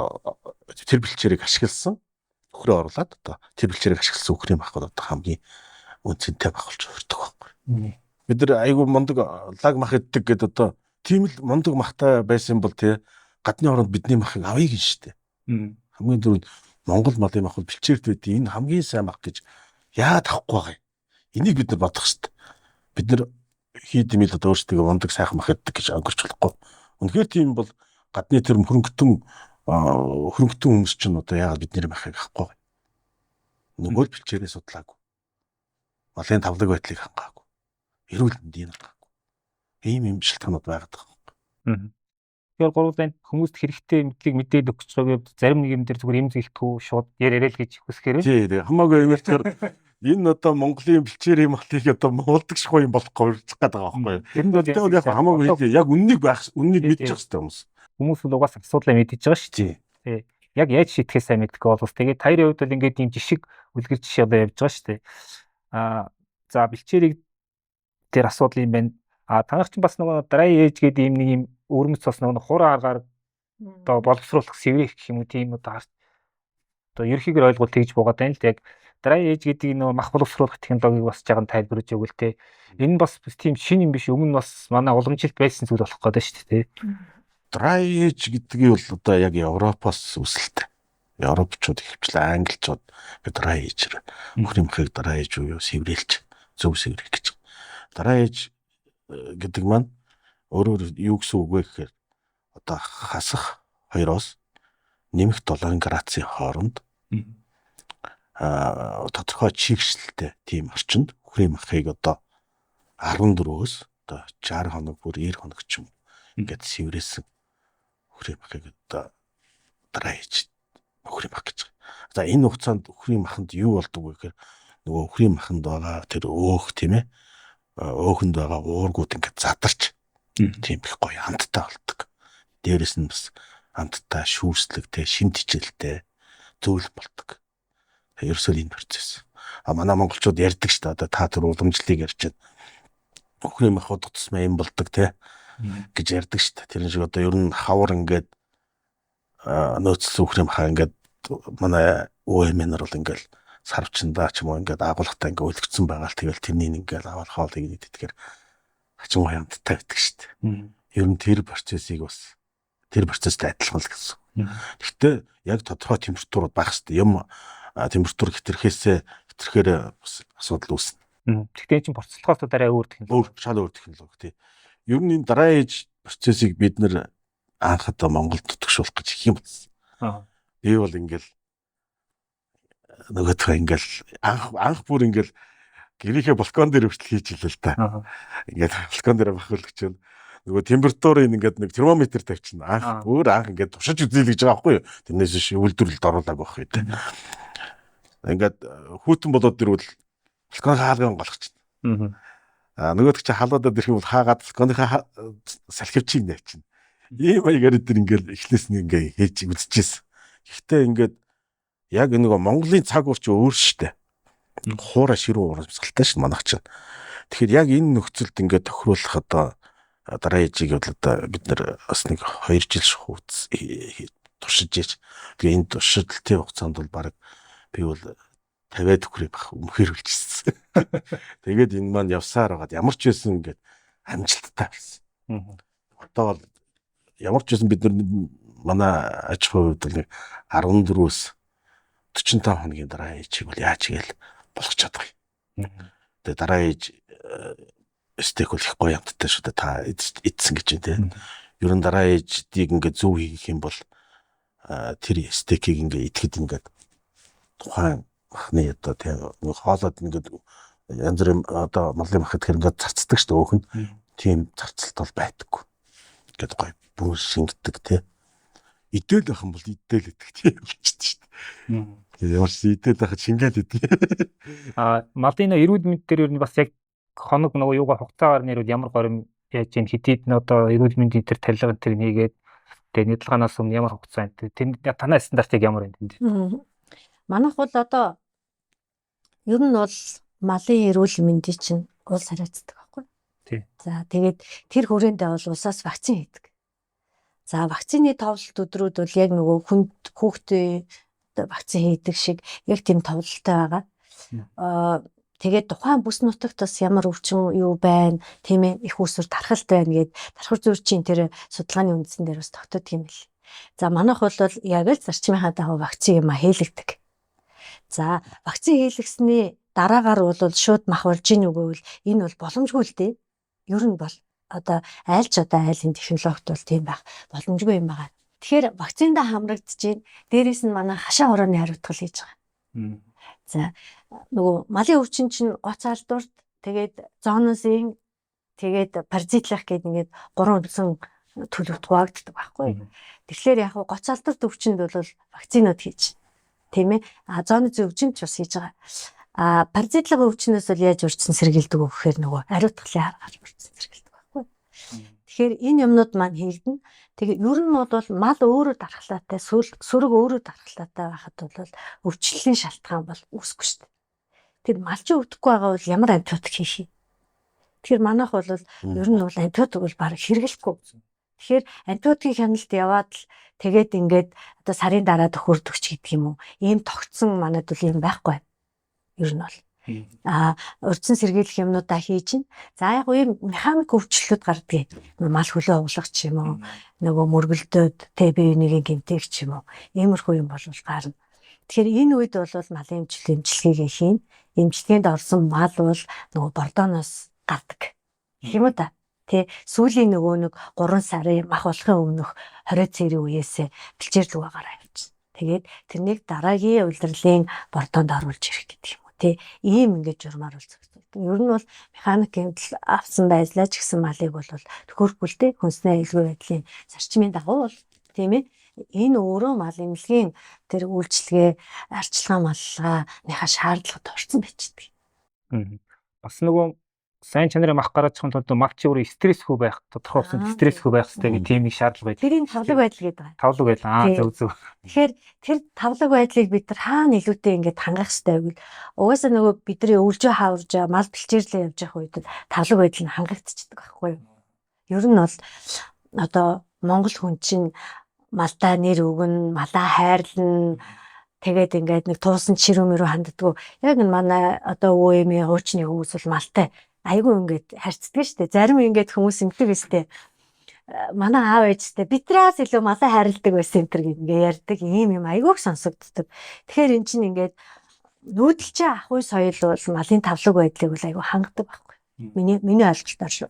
тэр бэлчээрийг ашигласан өхрөө оруулаад одоо тэр бэлчээрийг ашигласан өхрийн мах бол одоо хамгийн үнцэнтэй мах болж өртөг байхгүй. Бид нар айгүй мундаг лаг мах иддэг гэдээ одоо тийм л мундаг махтай байсан бол тий гадны оронд бидний махыг авъя гин шүү дээ. Хамгийн дөрөв Монгол малын мах бол бэлчээрт байдیں۔ Энэ хамгийн сайн мах гэж яагаад авахгүй байгаа юм? Энийг бид нар бодох хэрэгтэй. Бид нар хийдэм л одоо өөрсдөө мундаг сайхан мах иддэг гэж өнгөрч болохгүй. Үнэхээр тийм бол гадны тэр хөрөнгөтөн хүмүүс ч одоо яагаад бидний махыг авахгүй байгаа юм? Нөгөө бэлчээрээ судлаагүй. Малын тавлаг байдлыг хангаагүй. Эрүүл мэндийн хангаагүй. Ийм шалтгаанууд байгаад байгаа. Тэгэхээр гурван хүмүүст хэрэгтэй мэдлэг мэдээд өгч байгаа зарим нэг юм дээр зүгээр юм зэлтгүү шууд яриа л гэж хүсэхээр. Тий, хамаагүй юмэрчээр энэ одоо Монголын бэлчээрийн малыг одоо муулдагшгүй юм болохгүй гэж байгаа байхгүй юу? Тэрэнд бол яг хамаагүй хэлээ. Яг үннийг мэдчих хэвээр хүмүүс. Хүмүүс бол угаасаа асуудлаа мэдчихэж байгаа шүү дээ. Тий. Яг яаж шийдэхээ сайн мэддэг бол тэгээд таярын хувьд бол ингээд ийм жишг үлгэр жишээ одоо явж байгаа шүү дээ. За бэлчээрийг тэр асуудал юм байна. Танах ч бас нөгөө dry age гэдэг ийм нэг юм өрмөц бас нөгөө хураа аргаар одоо боловсруулах сэврэх гэх юм уу тийм одоо ерхийгээр ойлголт хийж байгаа даа л яг dry age гэдэг нөгөө мах боловсруулах технологиг бас жаахан тайлбарж өгвөл те. Энэ бас тийм шин юм биш. Өмнө бас манай уламжилт байсан зүйл болох гэдэг шүү дээ. Dry age гэдгийг бол одоо яг Европоос үүсэлтэй. Европчууд ихвчлэн англичууд dry age өхрийн махыг dry age уу сэврэлж зөв сэврэх гэж. Dry age гэдэг маань өөрөөр юу гэсэн үг вэ гэхээр одоо хасах 2-оос нэмэх 7 градусын хооронд тодорхой чигшэлтэй тийм орчинд өхрийн махыг одоо 14-өөс одоо 60 хоног бүр 90 хоног ч юм ингээд сэврээсэн өхрийн махыг одоо dry age өхрийн мах гэж. За энэ хугацаанд өхрийн маханд юу болдог вэ гэхээр нөгөө өхрийн маханд байгаа тэр өөх тийм ээ өөхөнд байгаа уургууд ингээд задарч тийм их гоё амттай болдог. Дээрээс нь бас амттай шүүслэгтэй, шимт хичээлтэй зүйл болдог. Ерөөсөө энэ процесс. Манай монголчууд ярьдаг шүү дээ. Одоо та тэр уламжлалыг ярьж байна. Өхрийн мах удацсмаа юм болдог те гэж ярьдаг шүү дээ. Тэр шиг одоо ер нь хавар ингээд нөөцлсөн өхрийн махаа ингээд манай өвөмнөр бол ингээд сарвчандаа ч юм уу ингээд агуулгатай ингээд өлгцсөн байгаа л тэгэл тэрнийг ингээд аваад хоолыг идэх тэгэхээр хачин гоёмттай байдаг шүү дээ. Ер нь тэр процессыг бас тэр процесстэй адилхан л гэсэн. Гэхдээ яг тодорхой температурууд байх хэрэгтэй. Юм температур хэтрэхээр бас асуудал үүснэ. Гэхдээ энэ чинь процессоос дараа өөр технологи. Шал өөр технологи тий. Ер нь энэ dry age процессыг бид нэр анх одоо Монголд төгшүүлэх гэж их юм болсон. Би бол ингээл нөгөөдхөө ингээл анх бүр ингээл гэрийнхээ балкон дээр хүртэл хийж илээ л та. Ингээд балкон дээр бахуулгач нь нөгөө температурыг ингээд нэг термометр тавьчихна. Анх ингээд туршиж үзье л гэж байгаа байхгүй юу. Тэрнээс биш үйлдвэрлэлд оруулаагүй байх үү те. Ингээд хүүтэн болоод ирвэл балкон хаалган голчихно. Нөгөөд чи халуудад ирэх юм бол хаагаад балконыхаа салхивчийг нээчихнэ. Ийм маягаар дээр ингээд эхлээс нь ингээд хийж үзчихсэн. Гэхдээ ингээд яг нөгөө Монголын цаг уурч өөр штэ. Хуурай ширүү урамсгалтай ш манайх чинь. Тэгэхээр яг энэ нөхцөлд ингээд тохируулах одоо dry age-ийг бол одоо бид нэр бас нэг 2 жил шахууц туршиж ийж. Тэгээ энэ туршилтын хугацаанд бол баг би бол 50-аад өхрийг бах өмхөрүүлчихсэн. Тэгээд энэ маань явсаар байгаад ямар ч байсан ингээд амжилттай байсан. Одоо бол ямар ч байсан бид нар манай аж ахуйн хувьд нэг 14-өөс 45 хоногийн dry age-ийг бол яаж гээл болгох чадах юм. Тэгээ dry age стейк бол их гоё амттай шүү дээ. Та эдсэн гэж байна те. Ер нь dry age-ийг ингээд зөв хийх юм бол тэр стейкийг ингээд идэхэд ингээд тухайн махны одоо тийм хоолоод ингээд янз бүрийн одоо малын мах гэхээр ингээд зарцдаг шүү дээ өөх нь. Тийм зарцалт бол байдаггүй. Ингээд гоё бүр шингдэг те. Идэл байх юм бол идэл идэх тийм болчихсон шүү дээ. Ямар ч идэл байхад шингээд идэх. Малын эрүүл мэнд дээр ер нь бас яг хоног нөгөө юугаа хугацаагаар нэрвэл ямар горим яаж ийн хэдийд нь одоо эрүүл мэндийн тэр тарилга тэр нэгээд тэгээ нэдлаганаас өмнө ямар хугацаа энэ тэр танай стандартыг ямар байна тэнд. Манайх бол одоо ер нь бол малын эрүүл мэндийн чинь улс хариуцдаг байхгүй. Тий. За тэгээд тэр хүрээндээ бол улсаас вакцин хийдэг. За вакцины товлолт өдрүүд бол яг нөгөө хүүхдээ вакцин хийдэг шиг яг тийм товлолтой байгаа. Тэгээд тухайн бүс нутагт бас ямар өвчин юу байна, тийм ээ, их усүр тархалт байна гэд тархар зүйрчийн тэр судалгааны үндсэн дээр бас тогтдог юм бэл. За манайх бол яг л зарчмынхаа дагуу вакцин юм хийлэгдэг. За вакцин хийлгэсний дараагаар бол шууд мах болж ийн үгүй бол энэ бол боломжгүй л дээ. Ер нь бол одоо айлын технологид бол тийм байх боломжгүй юм байна. Тэгэхээр вакциндаа хамрагдчихээн. Дээрээс нь манай хашаа хорооны хариуцлага хийж байгаа. За нөгөө малын өвчин чинь гоц алдуурт тэгээд зооносын тэгээд паразитлах гэдэг ингээд 3 үндсэн төлөвт хуваагддаг байхгүй. Тэгэхээр яг гоц алдарт өвчнөд бол вакцинууд хийж тийм ээ. Зооносын өвчнөд ч бас хийж байгаа. Паразитлах өвчнөөс бол яаж урьдчилан сэргийлдэг вэ гэхээр нөгөө ариутгалын харгаар урьдчилан сэргийлдэг байхгүй. Тэгэхээр энэ юмнууд маань хийгдэн. Тэгээ ер нь бол мал өөрөө дархлаатай, сүрэг өөрөө дархлаатай байхад бол өвчлөлийн шалтгаан бол үүсэхгүй шүү дээ. Тэр малчин өвдөхгүй байгаа бол ямар антибиотик хийх юм? Тэгэхээр манайх бол ер нь бол антибиотик бол баг хэрэглэхгүй. Тэгэхээр антибиотикийн хяналт яваад л тэгээд ингээд одоо сарын дараа төхөрдөгч гэдэг юм уу? Ийм тогтсон манайд бол юм байхгүй. Ер нь бол урьдчилан сэргийлэх юмнуудаа хийж чинь. За яг үе механик өвчлөлүүд гардаг. Мал хөлөө углах ч юм уу, нөгөө мөргөлдөөд тэ бие биенийг гэмтэх ч юм уу. Иймэрхүү юм бол гарна. Тэгэхээр энэ үед бол малын эмчилгээгээ хийн. Эмчилгээнд орсон мал бол нөгөө бордооноос гардаг. Гэх юм уу та. Тэ сүүлийн нөгөө нэг 3 сарын мах болохын өмнөх 20 цэрийн үеэсээ бэлчээр лугаагаараа явчихсан. Тэгээд тэрнийг дараагийн улирлын бордоонд оруулж ирэх гэдэг юм уу. Тэ ийм ингэж журмаар бол зохицуулдаг. Ер нь бол механик гэмтэл авсан байдлаа ч гэсэн малыг бол төхөөрөхгүй л дээ. Хүнснээ илгүй байдлын зарчмын дагуу бол тийм ээ. Энэ өөрөө мал эмнэлгийн тэр үйлчлэгээ арчилгаа маллааныхаа шаардлагад орсон бичдэг. Бас нөгөө сайн чанарын мах гаргаж чухал тулд мал чи өөрөө стрессгүй байх, тодорхой хугацаанд стрессгүй байх хэрэгтэй гэх тийм нэг шаардлага байдаг. Тэрийн тавлаг байдал гэдэг байна. Тавлаг байдал. Зөв. Тэгэхээр тэр тавлаг байдлыг бид нар хаана илүүтэй ингэж хангах хэрэгтэй вэ? Угаасаа нөгөө бидний өвлжөө хааварж мал бэлчээрлээ явж явах үед тавлаг байдал нь хангагдчихдаг байхгүй юу? Ер нь бол одоо Монгол хүн чинь малдаа нэр өгнө, малаа хайрлна. Тэгээд ингээд нэг туусан чирүүмэрүү ханддаггүй. Яг энэ манай одоо өвөө эмээ хуучны хүмүүс бол малтай айгүй ингээд харьцдаг шүү дээ. Зарим ингээд хүмүүс ингэдэг өстэй. Манай аав ээжтэй битрээс илүү малаа хайрладаг байсан энэ төр ингээ ярьдаг ийм юм айгүйх сонсогддог. Тэгэхээр эн чинь ингээд нүүдэлчин ахуй соёл бол малын тавлаг байдлыг бол айгүй хангадаг байхгүй. Миний ойлголтоор шүү.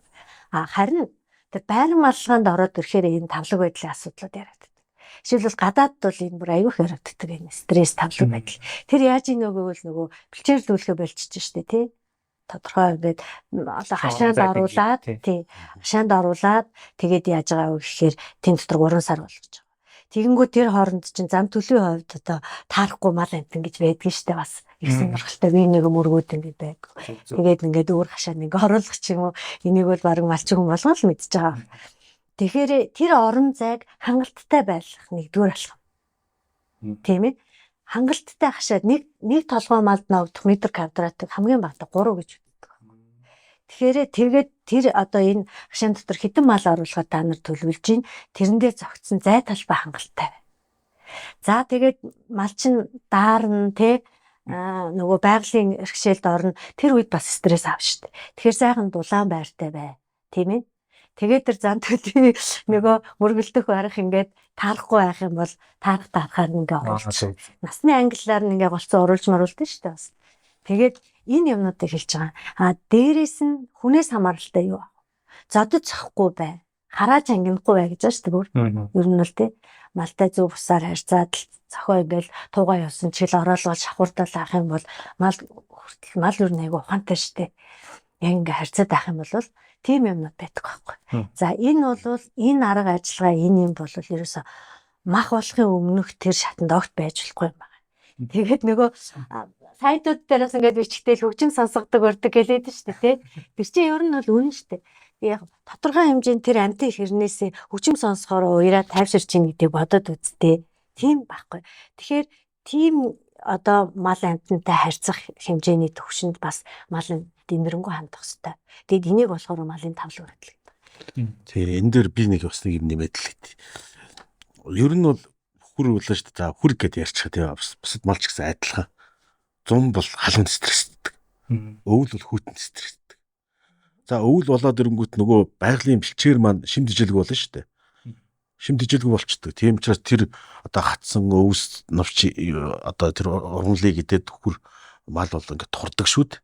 Харин тэр байран маллагаанд ороод ирэхээр энэ тавлаг байдлын асуудлууд яриад. Жишээлбэл гадаадд бол энэ бүр айгүйх яригддаг энэ стресс тавлаг байдал. Тэр яаж ийн нөгөө бэлчээрлүүлэхэ болчихж штэ тий. Тодорхой ингээд одоо хашаанд оруулаад тий хашаанд оруулаад тэгээд яаж байгаа вэ гэхээр тэн дотор 3 сар болгож байгаа. Тэгэнгүүт тэр хооронд чинь зам төлөвийн хувьд одоо таарахгүй мал амтан гэж байдаг штэ бас их сонирхолтой би нэг мөргүүд ингээд байг. Тэгээд ингээд өөр хашаанд ингээд оруулах ч юм уу энийг бол баг малчин хүн болгон л мэдчихэж байгаа. Тэгэхээр тэр орон зайг хангалттай байлгах нэгдүгээр алхам. Тийм ээ. Хангалттай хашаад нэг толгой малд навдах метр квадратыг хамгийн багадаа 3 гэж үздэг. Тэгэхээр тэгээд тэр одоо энэ хашаан дотор хэдэн мал оруулахад та нар төлөвлөж чинь тэрэндээ зогтсон зай талбай хангалттай байна. За тэгээд мал чинь даарна те нөгөө байгалийн эрхшээлд орно. Тэр үед бас стресс авна шүү дээ. Тэгэхээр сайхан дулаан байртай бай. Тийм ээ. Тэгээд тэр зан төлөвийн нөгөө мөргөлдөх барах ингээд таарахгүй байх юм бол таарахаар ингээ оруулж. Насны англиар нь ингээ голцоо оруулж маруулдаг шүү дээ бас. Тэгээд энэ юмнуудыг хэлж байгаа. Дээрээс нь хүнээс хамааралтай юу? Зодод зохгүй бай. Харааж ангинахгүй бай гэж байна шүү дээ бүр. Ер нь л тий. Малтай зөв бусаар харьцаад зохио ингээл туугаа явсан чил ороолгол шахууртал авах юм бол мал ер нь айгу ухаантай шүү дээ. Яг ингээ харьцаад авах юм бол тийм юмнууд байдаг байхгүй. За энэ бол энэ арга ажиллагаа энэ юм бол ерөөсө мах болохын өмнөх тэр шатанд огт байж болохгүй юм байна. Тэгээд нөгөө сайтууд дээрээс ингээд бичгтэл хөгжим сонсгодог өрдөг гэлээд шүү дээ тий. Тэр чинь ер нь бол үнэн шүү дээ. Яг тодорхой хэмжээнд тэр амтын хэрнээсээ хөгжим сонсохоор уяраа тайвширч ийн гэдэг бодоод үзтээ. Тийм байхгүй. Тэгэхээр тийм одоо мал амтантай харьцах хэмжээний төвшөнд бас малын дэмрэнгүү хандах хэрэгтэй. Тэгэд энийг болохоор малын тавлаг байдал гэдэг. Тэгээ энэ дээр би нэг бас нэг юм нэмээд л хэд. Ер нь бол хүр үлэн шүү дээ. За хүр гэдээ ярьчихаа тийм бусад малч гэсэн адилхан. Зум бол халуун стресстэй. Өвөл бол хүйтэн стресстэй. За өвөл болоод ирэнгүүт нөгөө байгалийн бэлчээр маань шим дижилэг болно шүү дээ. Шим дижилэг болчдөг. Тийм учраас тэр одоо хатсан өвс навч одоо тэр ургамлыг идээд хүр мал бол ингээд турдаг шүү дээ.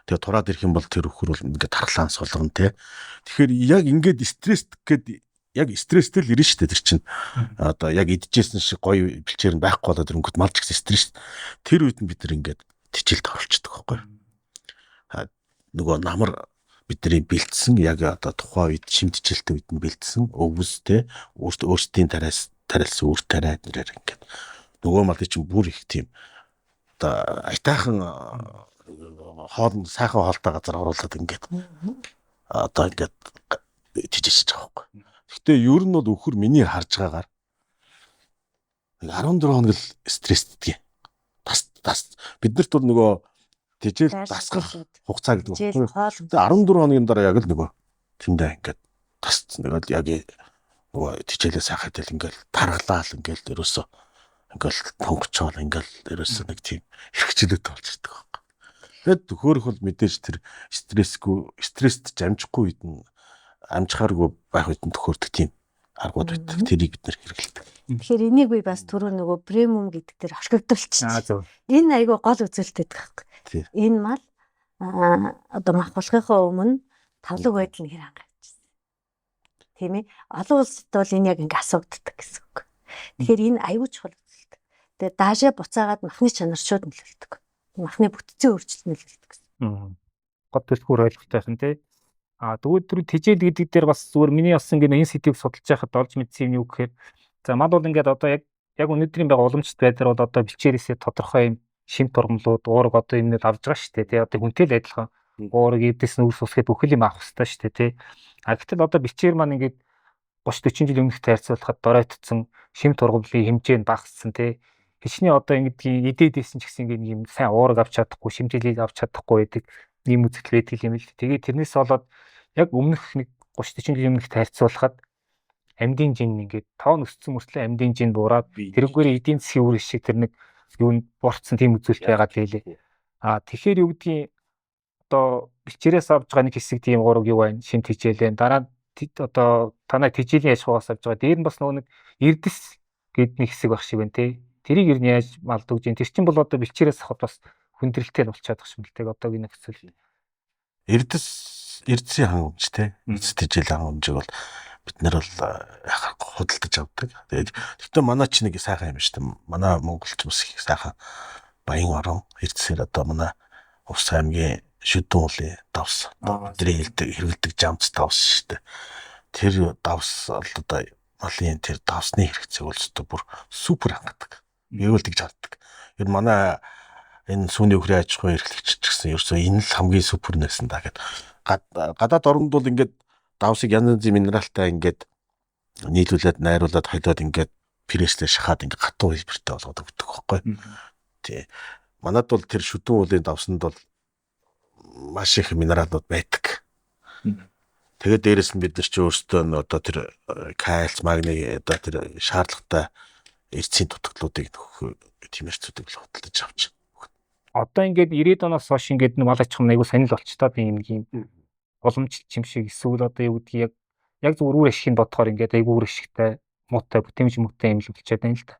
Тэгээ тураад ирэх юм бол тэр өхөр бол ингээд тархлаан сулган тий. Тэгэхээр яг ингээд стресс гэхэд яг стресстэй л ирнэ шүү дээ тэр чинь. Одоо яг идчихсэн шиг гоё бэлчээр нь байхгүй болоод ирэнгүүт малч гэсэн стресс. Тэр үед нь бид нар ингээд тижилд оролцдог байхгүй. Нөгөө намар бидний бэлдсэн яг одоо тухайн үед шимтжилтэй үед нь бэлдсэн өвс тий өөрсдийн тариалсан үр тариа нэрээр ингээд нөгөө малын чинь бүр их тийм одоо айтаахан хоол сайхан хоолтой газар оруулаад ингээд одоо ингээд тижиж байгаа байхгүй. Гэхдээ ер нь бол өхөр миний харж байгаагаар 14 хоног л стресстэй. Тас биднэрт бол нөгөө тижэл дасгах хугацаа гэдэг нь 14 хоногийн дараа яг л нөгөө тэндээ ингээд тас нэг яг нөгөө тижэлээ сайхад л ингээд таргалаал ингээд ерөөсөө ингээд төнгөчөөл ингээд ерөөсөө нэг тийм хэрэгчлээд болж ирдэг байхгүй. Тэгэд хөөх бол мэдээж тэр стресст амжихгүй үед нь амжихааргүй байх үед нь төхөөрдөг тийм аргууд байдаг. Тэрийг бид нэр хэрэглэдэг. Тэгэхээр энийг би бас түрүү нөгөө премиум гэдэг дээр орхигдуулчих. зөв. Энэ айгүй гол үзүүлэлт байдаг Тий. байхгүй. Энэ мал одоо махбалхынхаа өмнө тавлаг байдал нь хэр хангагдчихсан. Тийм ээ. Олон улсад бол энэ яг ингээ асуудаг гэсэн үг. Тэгэхээр энэ аюул чухал үзүүлэлт. Тэгээ даашаа буцаагаад махны чанар шууд нөлөөлдөг. Махны бүтцийн өөрчлөлт нөлөөлдөг гэсэн. Гол төлхөр ойлголтойхан тий. Тэгвэл түр тэжээл гэдэг дээр бас зүгээр миний бас ингээ энэ сэдвийг судалж байхад олж мэдсэн юм юу гэхээр за мал бол ингээд одоо яг өнөөдрийн байгаа уламжлалт байдлаар бол одоо бэлчээрээсээ тодорхой юм шимт тургамлууд уураг одоо юмнууд авж байгаа шүү дээ тий. Одоо хүнтэй л адилхан уураг эвдэс нь үрс усгээд бүхэл юм авах хэрэгтэй шүү дээ тий. Гэтэл одоо бэлчээр маань ингээд 30 40 жил өмнөхтэй харьцуулахад доройтсон шимт тургамлын хэмжээ нь багассан тий. Хичнээн одоо ингэдгийн идээдсэн ч гэсэн ингээд юм сайн уураг авч чадахгүй шимтгэлийг авч чадахгүй байдаг ийм үзэгдэл байдаг юм л. Тэгээд тэрнээс болоод яг өмнөх нэг 30 40 жилийн өмнөхтэй харьцуулахад амьдын жин ингээд тоон өссөн мөртлөө амьдын жин буураад тэрүүгээр эдийн засгийн үр шиг тэр нэг юунд борцсон тийм үзүүлэлт байгаад байлээ. Тэгэхээр юу гэдгийг одоо бэлчээрээс авж байгаа нэг хэсэг тийм гурав юу байна шимт хичээлээ дараа одоо танай тэжээлийн яшгугаас авж байгаа дээр нь бас нөгөө нэг эрдэс гэдэг нэг хэсэг баг шиг байна те. Тэрийг ер нь яаж малддаг юм. Тэр чинь бол одоо бэлчээрээс авахд бас хүндрэлтэй болчиход байгаа юм л те. Одоо энэ хэсэл Эрдсийн хангамж те. Эрдэс тэжээлийн хангамжийг бол бид нар бол яхаа худалдаж авдаг. Тэгээд гэхдээ манай ч нэг сайхан юм шүү дээ. Манай монголч бас их сайхан баян орон эрдсээр одоо манай Увс аймгийн Шүдэн уулын давс бидний хэрэгэлдэг жамц давс шүү дээ. Тэр давс бол одоо малын тэр давсны хэрэгцээг бол өстө бүр супер хангадаг. Гэвэл тэгж харддаг. Ер нь манай энэ сүүний өхрийн аж ахуйн эрхлэгч ч гэсэн ерөөсөө энэ л хамгийн супер нэрсэн да гэд. Гадаад оронд бол ингээд давсыг янз янзын минералтай ингээд нийлүүлээд найруулад холиод ингээд пресслээ шахаад ингээд гатуу хэлбэртэй болгоод өгдөг байхгүй. Тий. Манад бол тэр шүдэн уулын давсанд бол маш их минералууд байдаг. Тэгээд дээрэс нь бид нар ч өөрсдөө одоо тэр кальц, магний одоо тэр шаардлагатай эрдсийн дутагдлуудыг нөхөх тиймэрхүүцүүдийг л худалдаж авч. Одоо ингээд 90-ад оноос хойш ингээд мал аж ахуйн аягүй сонир болч та би юм уламжлалт юм шиг эсвэл одоо юу гэдгийг яг зөв үр ашиг нь бодохоор ингээд аягүй үр ашигтай муутай бүтэмж муутай юм л болчиход байна л да.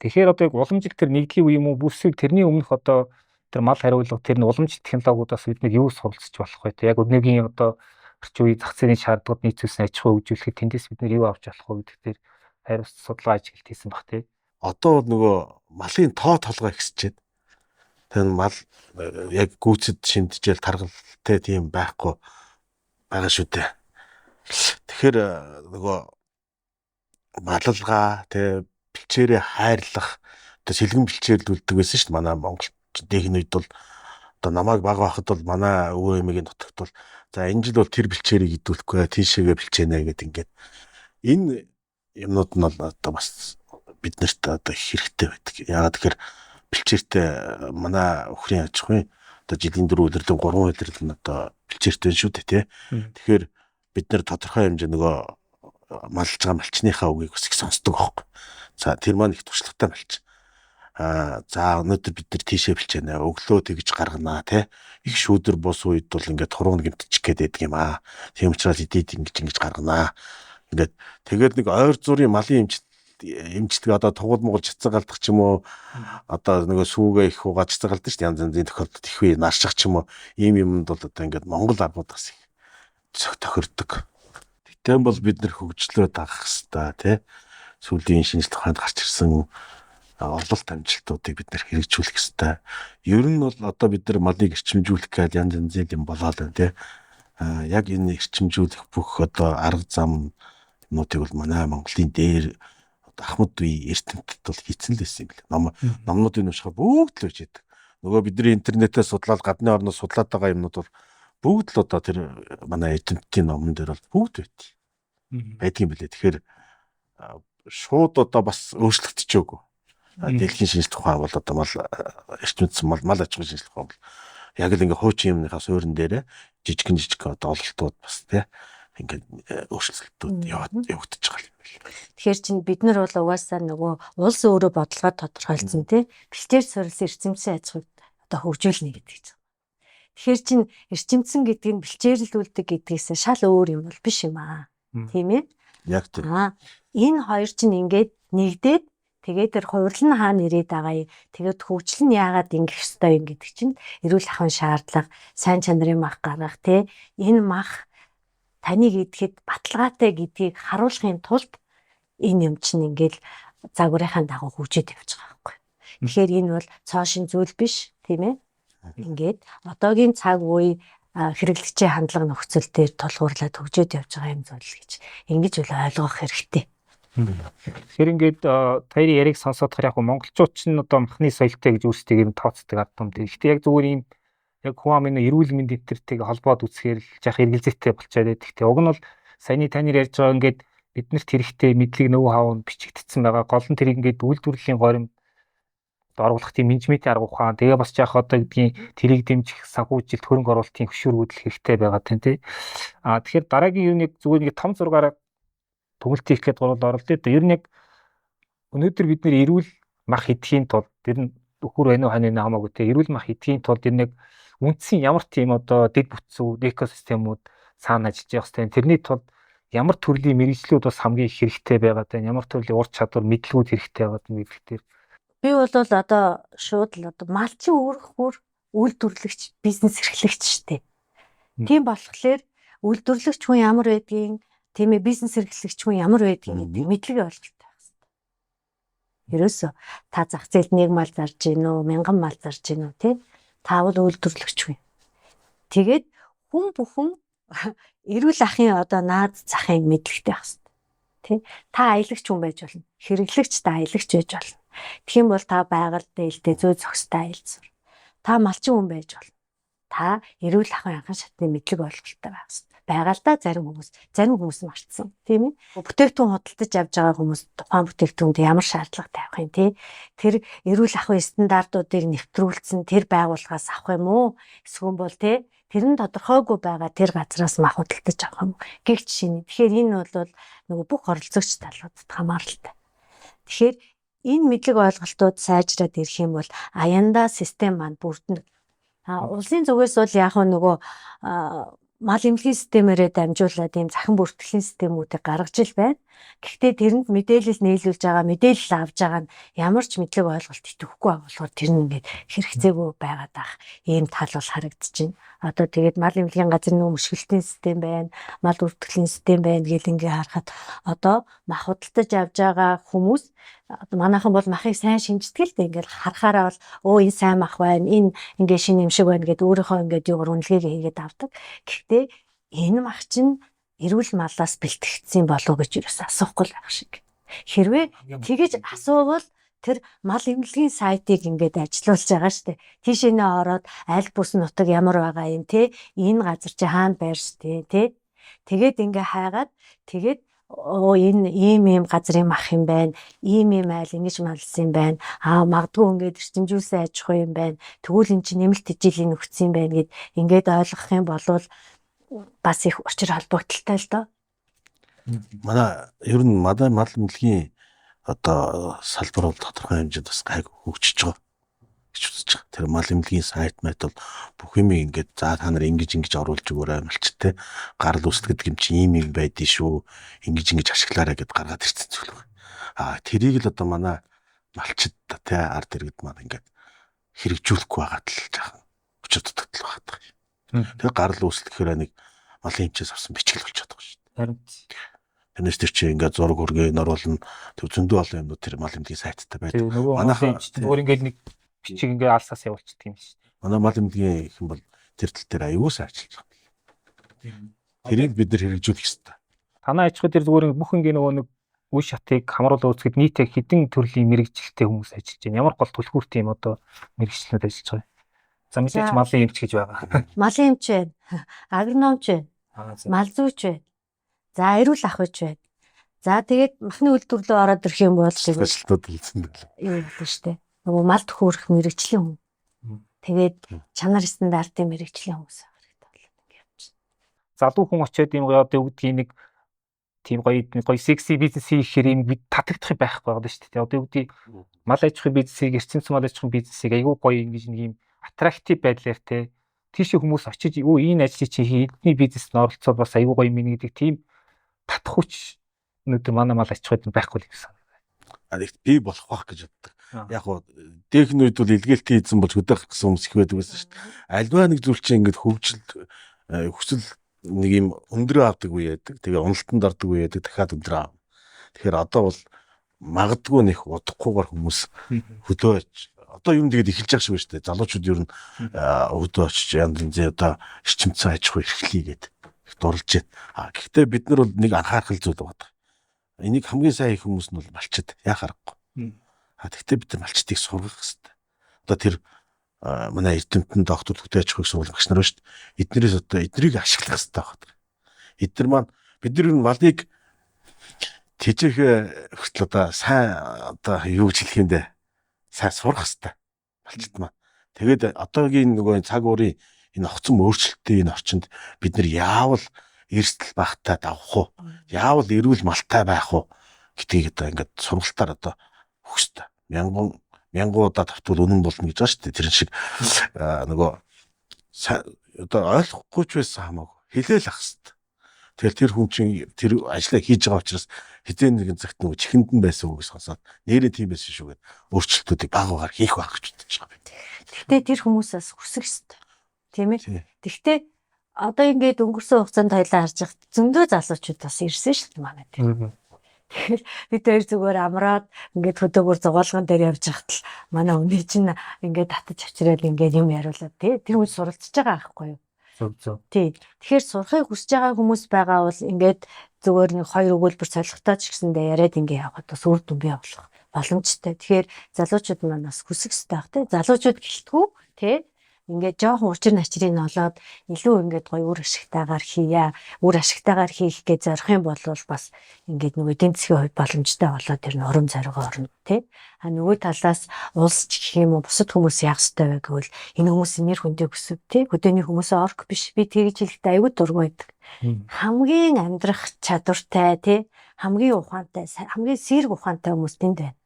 Тэгэхээр одоо яг уламжлалт тэр нэгдлийн үе юм уу бүсгүй тэрний өмнөх одоо тэр мал хариулга тэр нь уламжлалт технологиудаас бид нэг юу суралцж болох вэ? Яг өнөөгийн одоо орчин үеийн зах зээлийн шаардлагууд нийцүүлсэн аж ахуй хөгжүүлэхэд тэндээс бид нэр юу авч болох вэ гэдэг дээр хариуц судалгаа ажиглалт хийсэн баг тий. Одоо нөгөө малын тоо толгой ихсчээд тэр мал яг гүйцэд шимтжэл таргалтай тийм байхгүй байгаа шүү дээ. Тэгэхээр нөгөө малалгаа тий бэлчээрээ хайрлах одоо сэлгэн бэлчээрлүүлдэг байсан шүү дээ. Манай монголчуудын үед бол одоо намайг бага байхад бол манай өвөө эмээгийн нутагт бол за энэ жил бол тэр бэлчээрийг идүүлэхгүй тийшээгээ бэлчээнэ гэдэг ингээд энэ юмнууд нь бол одоо бас биднэрт одоо хэрэгтэй байдаг. Яагаад тэгэхээр бэлчээртэй манай өхрийн аж ахуйн одоо жилийн 4 удирлын 3 удирдал нь одоо бэлчээртэй шүү дээ тий. Тэгэхээр бид нэр тодорхой хэмжээ нөгөө малж байгаа малчныхаа үгийг бас их сонсдог байхгүй. За тэр маань их туршлагатай малч. За өнөөдөр бид нар тийшээ бэлчээнэ өглөө тэгж гарганаа тий. Их шүүдэр бус үед бол ингээд хурууг гэмтчих гээд байдаг юм аа. Тийм учраас эдээд ингэж гарганаа. Ингээд тэгээд нэг ойр зургийн малын эмчдэг одоо тугуул мугал цэцэг галдах ч юм уу одоо нөгөө сүүгээ их угаа цэцэг галдах шүү дээ. Янз янзын тохиолдолд их үе нарших ч юм уу ийм юмд бол одоо ингээд монгол аргуудаас их тохирдог. Тэгтэн бол бид нэр хөгжлөө дагах хэвээр тий. Сүүлийн шинжлэх ухаанд гарч ирсэн ололт амжилтуудыг бид нэр хэрэгжүүлэх хэвээр. Ер нь бол одоо бид нар малыг эрчимжүүлэх гэж янз янзын юм болоод байна тий. Яг энэ эрчимжүүлэх бүх одоо арга зам юмнуудыг бол манай Монголын дээр Ахмад үе эрдэмтэд бол хийцэн л байсан юм бэл. Номнуудын уншихаар бүгд л үжиж байдаг. Нөгөө бидний интернетээс судлаад гадны орноос судлаад байгаа юмнууд бол бүгд л одоо тэр манай эрдэмтдийн номон дээр бол бүгд байдгийн бэлээ. Тэгэхээр шууд одоо бас өөрчлөгдөж өгөө. Дэлхийн шинжлэх ухаан бол одоо мал эрчимдсэн мал аж ахуйн шинжлэх ухаан бол яг л ингээ хуучин юмныхаа суурин дээр жижигэн одоо ололтууд бас тий ингээд өөрчлөлтүүд явагдаж байгаа юм байна. Тэгэхээр чинь бид нар бол угаасаа нөгөө улс өөрөө бодлогоо тодорхойлсон тий бэлчээр суурилсан эрчимчийн аж ахуйг одоо хөгжүүлнэ гэдэг чинь. Тэгэхээр чин эрчимцэн гэдэг нь бэлчээрлүүлдэг гэдгээс шал өөр юм бол биш юм аа. Тийм ээ? Яг тийм. Энэ хоёр чинь ингээд нэгдээд тэгээд тэр хувирлан хаана ирээд байгаа юм. Тэгээд хөгжил нь яагаад ингэх ёстой юм гэдэг чинь эрүүл ахуйн шаардлага, сайн чанарын мах гаргах тий. Энэ мах таныг идэхэд баталгаатай гэдгийг харуулахын тулд энэ юм чинь ингээд загварынхаа дагуу хөгжөөд явж байгаа байхгүй. Тэгэхээр энэ бол цоошин зүйл биш, тийм ээ? Ингээд одоогийн цаг үе хэрэглэгчийн хандлага нөхцөл дээр тулгуурлаад хөгжөөд явж байгаа юм зүйл гэж ингэж үл ойлгох хэрэгтэй. Тэгэхээр ингээд таны яриг сонсоод хэр яг монголчууд ч одоо махны соёлтой гэж үүсдэг юм тооцдог ард юм. Гэхдээ яг зүгээр ийм яг хүн амын эрүүл мэнд энтертэйг холбоод үзэхээр л жах эргэлзээтэй болчиход байдаг. Гэхдээ уг нь бол саяны таны ярьж байгаа ингээд биднэрт хэрэгтэй мэдлэг нөө хав нь бичигдсэн байгаа. Гол нь тэрийг ингээд үйлдвэрлэлийн горимд оруулах тийм менежментийн арга ухаан. Тэгээ бас жаах одоо гэдгийг тэрийг дэмжих санхүүжилт хөрөнгө оруулалтын хөшүүргүүдэл хэрэгтэй байгаа тийм тий. Тэгэхээр дараагийн юу нэг зүгээр ингээд том зургаараа төгөлт хийх гээд гурвал оролдоо. Ер нь яг өнөөдөр бид нэр эрүүл мах идэхийн тулд тэр нь өхөр байна уу хань байна хамаагүй те эрүүл мах идэхийн тулд ер нь яг үндсэн ямар тийм одоо дэд бүтцүүд экосистемүүд цаана ажиллаж явах хэрэгтэй. Тэрний тулд ямар төрлийн мэрэгжлүүд бас хамгийн их хэрэгтэй байгаа те ямар төрлийн ур чадвар мэдлэгүүд хэрэгтэй байгаа гэдэг. Би бол одоо шууд л одоо малчин өөрөөр үйлдвэрлэгч бизнес эрхлэгч штэ. Тийм болохоор үйлдвэрлэгч хүн ямар байдгийг тийм ээ бизнес эрхлэгч хүн ямар байдгийг мэдлэг ойлголттой байх хэрэгтэй. Ерөөсөө та зах зээлд 1 мал зарж гин үү 1000 мал зарж гин үү тий таавал үйлдвэрлэгч хүн. Тэгээд хүн бүхэн эрүүл ахын одоо наад захын мэдлэгтэй байх хэрэгтэй. Тий та аялагч хүн байж болно. Хэрэглэгч та аялагч байж болно. Тэгэх юм бол та байгаль дээлтэй зөө зохистой аялцсан. Та малчин хүн байж болно. Та эрүүл ахуйн анхан шатны мэдлэг ойлголттой байх хэрэгтэй. Байгаалда зарим хүмүүс мартсан тийм ээ. Бүтээгдэхүүн худалдаж авч байгаа хүмүүс тухайн бүтээгдэхүүнд ямар шаардлага тавих юм тий. Тэр эрүүл ахуйн стандартуудыг нэвтрүүлсэн тэр байгууллагаас авах юм уу? Эсвэл бол тий тэр нь тодорхойгүй байгаа тэр газраас мах худалдаж авах юм уу? Гэх жишээ. Тэгэхээр энэ бол нөгөө бүх оролцогч талуудад хамааралтай. Тэгэхээр энэ мэдлэг ойлголтууд сайжраад ирэх юм бол аяндаа систем маань бүрдэнэ. Улсын зүгээс бол яг нөгөө мал эмнэлгийн системээрээ дамжуулаад ийм захин бүртгэлийн системүүдийг гаргаж ил байна. Гэхдээ тэрэнд мэдээлэл нийлүүлж байгаа, мэдээлэл авж байгаа нь ямар ч мэдлэг ойлголт идэвхгүй байгаа болохоор тэр нь ингээд хэрэгцээгүй байгаад ах ийм тал бол харагдаж байна. Одоо тэгээд мал эмнэлгийн газрын нөгөө мөшгөлтийн систем байна, мал бүртгэлийн систем байна гэл ингээд харахад одоо мах худалдаж авж байгаа хүмүүс манайхан бол махыг сайн шинждэг л дээ ингээд харахаараа бол энэ сайн мах байна, энэ ингээд шинэ юм шиг байна гэдээ өөрийнхөө ингээд юугаар үнэлгээ хийгээд авдаг. Гэхдээ энэ мах чинь эрүүл малаас бэлтгэгдсэн болов уу гэж юус асуухгүй л байх шиг. Хэрвээ тэгэж асуувал тэр мал эмнэлгийн сайтыг ингээд ажилуулж байгаа штэ. Тийшээ ороод аль бус нутаг ямар байгаа юм те энэ газар чи хаана байр штэ те. Тэгээд ингээ хайгаад тэгээд энэ ийм газрын мах юм байна. Ийм айл ингэж малсан юм байна. Магадгүй ингээд эрчимжүүлсэн аж ахуй юм байна. Тэгвэл эн чинь нэмэлт ижилийн нөхцөл юм байна гэд ингээд ойлгох юм бол бас их учир холбогдолтой л доо. Манай ер нь мал эмнэлгийн одоо салбар бол тодорхой хэмжээнд бас гайг хөгжиж байгаа гэж үзэж байгаа. Тэр мал эмнэлгийн сайт мэт бол бүх юм ингээд за та нар ингэж оруулж өгөөрэй малчтай гарал үүсдэг гэдэг юм чи ийм юм байдгийг шүү. Ингэж ашиглаарай гэд гаргаад ирсэн зүйл байна. Тэрийг л одоо манай малчид те ард иргэд маань ингээд хэрэгжүүлэхгүй байгаад л жаахан өчөд дутагдал байгаа юм. Тэгээ гарал үүсгэхээр нэг малын хэмжээс авсан бичгэл болчиход байгаа шүү дээ. Харин тэрнээс тэр чи ингээд зураг хөргээ оруулна. Тэг зөндөө олон юмнууд тэр мал эмнэлгийн сайттай байдаг. Манайхан өөр ингээд нэг бичиг ингээд алсаас явуулчихдаг юм шүү дээ. Манай мал эмнэлгийн их юм бол тэр тал дээр аюулсаа ажиллаж байгаа. Тэрийг бид нар хэрэгжүүлэх ёстой. Танаа аж ахуй тэр зүгээр бүх ингээд нөгөө нэг үе шатыг хамруулаад үзэхэд нийтээ хэдэн төрлийн мэрэгжилтэй хүмүүс ажиллаж байна. Ямар гол түлхүүрт юм одоо мэрэгчлүүд ажиллаж байгаа. За мэдээч малын эмч гэж байгаа. Малын эмч байна. Агрономч байна. Мал зүүч байна. За эрүүл ахуйч байна. За тэгээд махны үйлдвэрлэлөө ороод ирэх юм бол специалистууд хэлсэн дээ. Юу болно штэ. Нөгөө мал төхөөрөх мэрэгчлийн хүн. Тэгээд чанар стандартын мэрэгчлийн хүмүүс хэрэгтэй болно гэж явж байна. Залуу хүн очиод юм одоо өгдгийг нэг тийм гоё секси бизнес хийхээр юм бид татагдах байхгүй байгаа шүү дээ. Одоо өгдгийг мал аж ахуйн бизнесийг эрчимсэн мал аж ахуйн бизнесийг айгүй гоё ингэж нэг юм аттрактив байдлаар те тийшээ хүмүүс очиж энэ ажлыг чи эдний бизнест оролцоод бас аюу гоё минь гэдэг тийм татах хүч өнөөдөр манай мал аж ахуйд байхгүй л гэсэн. Би болох байх гэж боддог. Яг гоо дээхэн үед бол илгээлтийн эзэн болж хөдөөх гэсэн хүмүүс их байдаг байсан шүү дээ. Альва нэг зүйл чинь ингээд хүсэл нэг юм өндрөө авдаг үе яадаг. Тэгээ уналтанд ордог үе яадаг. Дахиад өндрөө аав. Тэгэхээр одоо бол магадгүй нэх удахгүйгээр хүмүүс хөдөөж одоо юм тэгээд эхэлж байгаа шүү дээ. Залуучууд ер нь хөдөө очиж янз янзын одоо эрчимцэн аж ахуй эрхлэе гэдэг их дурлж байна. Гэхдээ бид нар бол нэг анхаарах зүйл байна. Энийг хамгийн сайн хийх хүмүүс нь бол малчид яхаарахгүй. Тэгтээ бид нар малчдыг сургах хэрэгтэй. Одоо тэр манай Эрдэмтэн доктор төдөө аж ахуйн сургуулийн багш нар шүү дээ. Эднэрээс одоо эднийг ашиглах хэрэгтэй байна. Эднэр маань бид нар малыг тэжээх хүртэл одоо сайн одоо юу гэж хэлэх юм бэ? Сайн сурах хэрэгтэй. Малчид маань. Тэгээд одоогийн нөгөө цаг уурын энэ огцом өөрчлөлттэй энэ орчинд бид нар яавал эрсдэл багтаа давах уу? Яавал эрүүл малтай байх уу гэдгийг одоо ингээд сургалтаар одоо өгөх хэрэгтэй. Мянган удаа давтвал үнэн болно гэж байгаа шүү дээ. Тэр шиг нөгөө одоо ойлгохгүй ч байсан хамаагүй хэлээл ах хэрэгтэй. Тэгэхээр тэр хүн чинь тэр ажлаа хийж байгаа учраас хэдэн нэгэн цагт нөгөө чихэнд нь байсан үгс сонсоод нэрээ тийм байсан шүү гэд өөрчлөлтүүдийг баг багаар хийх байх гэж бодож байгаа юм. Гэхдээ тэр хүмүүсээс хүсэх хэрэгтэй. Тийм ээ. Гэхдээ одоо ингээд өнгөрсөн хугацаанд хоёлаа харж байхад зөндөө залуучууд бас ирсэн шүү дээ манай дээр. Тэгэхээр бид хоёр зүгээр амраад ингээд хөдөөгөр зугаалган дээр явж байхад л манай өнөө чинь ингээд татаж авчираад ингээд юм яриулаад тэр хүн суралцж байгаа аахгүй юу? Зөв. Тий. Тэгэхээр сурахыг хүсэж байгаа хүмүүс байгаа бол ингээд зүгээр нэг хоёр өгүүлбэр солихтой ч гэсэндээ яриад ингээд явахад бас үр дүн бий болох боломжтой. Тэгэхээр залуучууд маань бас хүсэх хэрэгтэй байх тий. Залуучууд гэлтгүү тий. Ингээд жоохон учир начрыг олоод илүү ингээд гоё үр ашигтайгаар хийя. Үр ашигтайгаар хийх гэж зорих юм бол бас ингээд нөгөө эдийн засгийн хувьд боломжтой болоод тэр нь урам зоригоо орно тий. Нөгөө талаас улс ч гэх юм уу бусад хүмүүс яах ёстой вэ гэвэл энэ хүмүүс нэр хүндээ өсөв тий. Хөдөөний хүмүүсээ орк биш. Би тэгж хэлэхдээ аюул дургүй байдаг. Хамгийн амьдрах чадвартай тий. Хамгийн ухаантай, хамгийн сэрг ухаантай хүмүүс тэнд байна.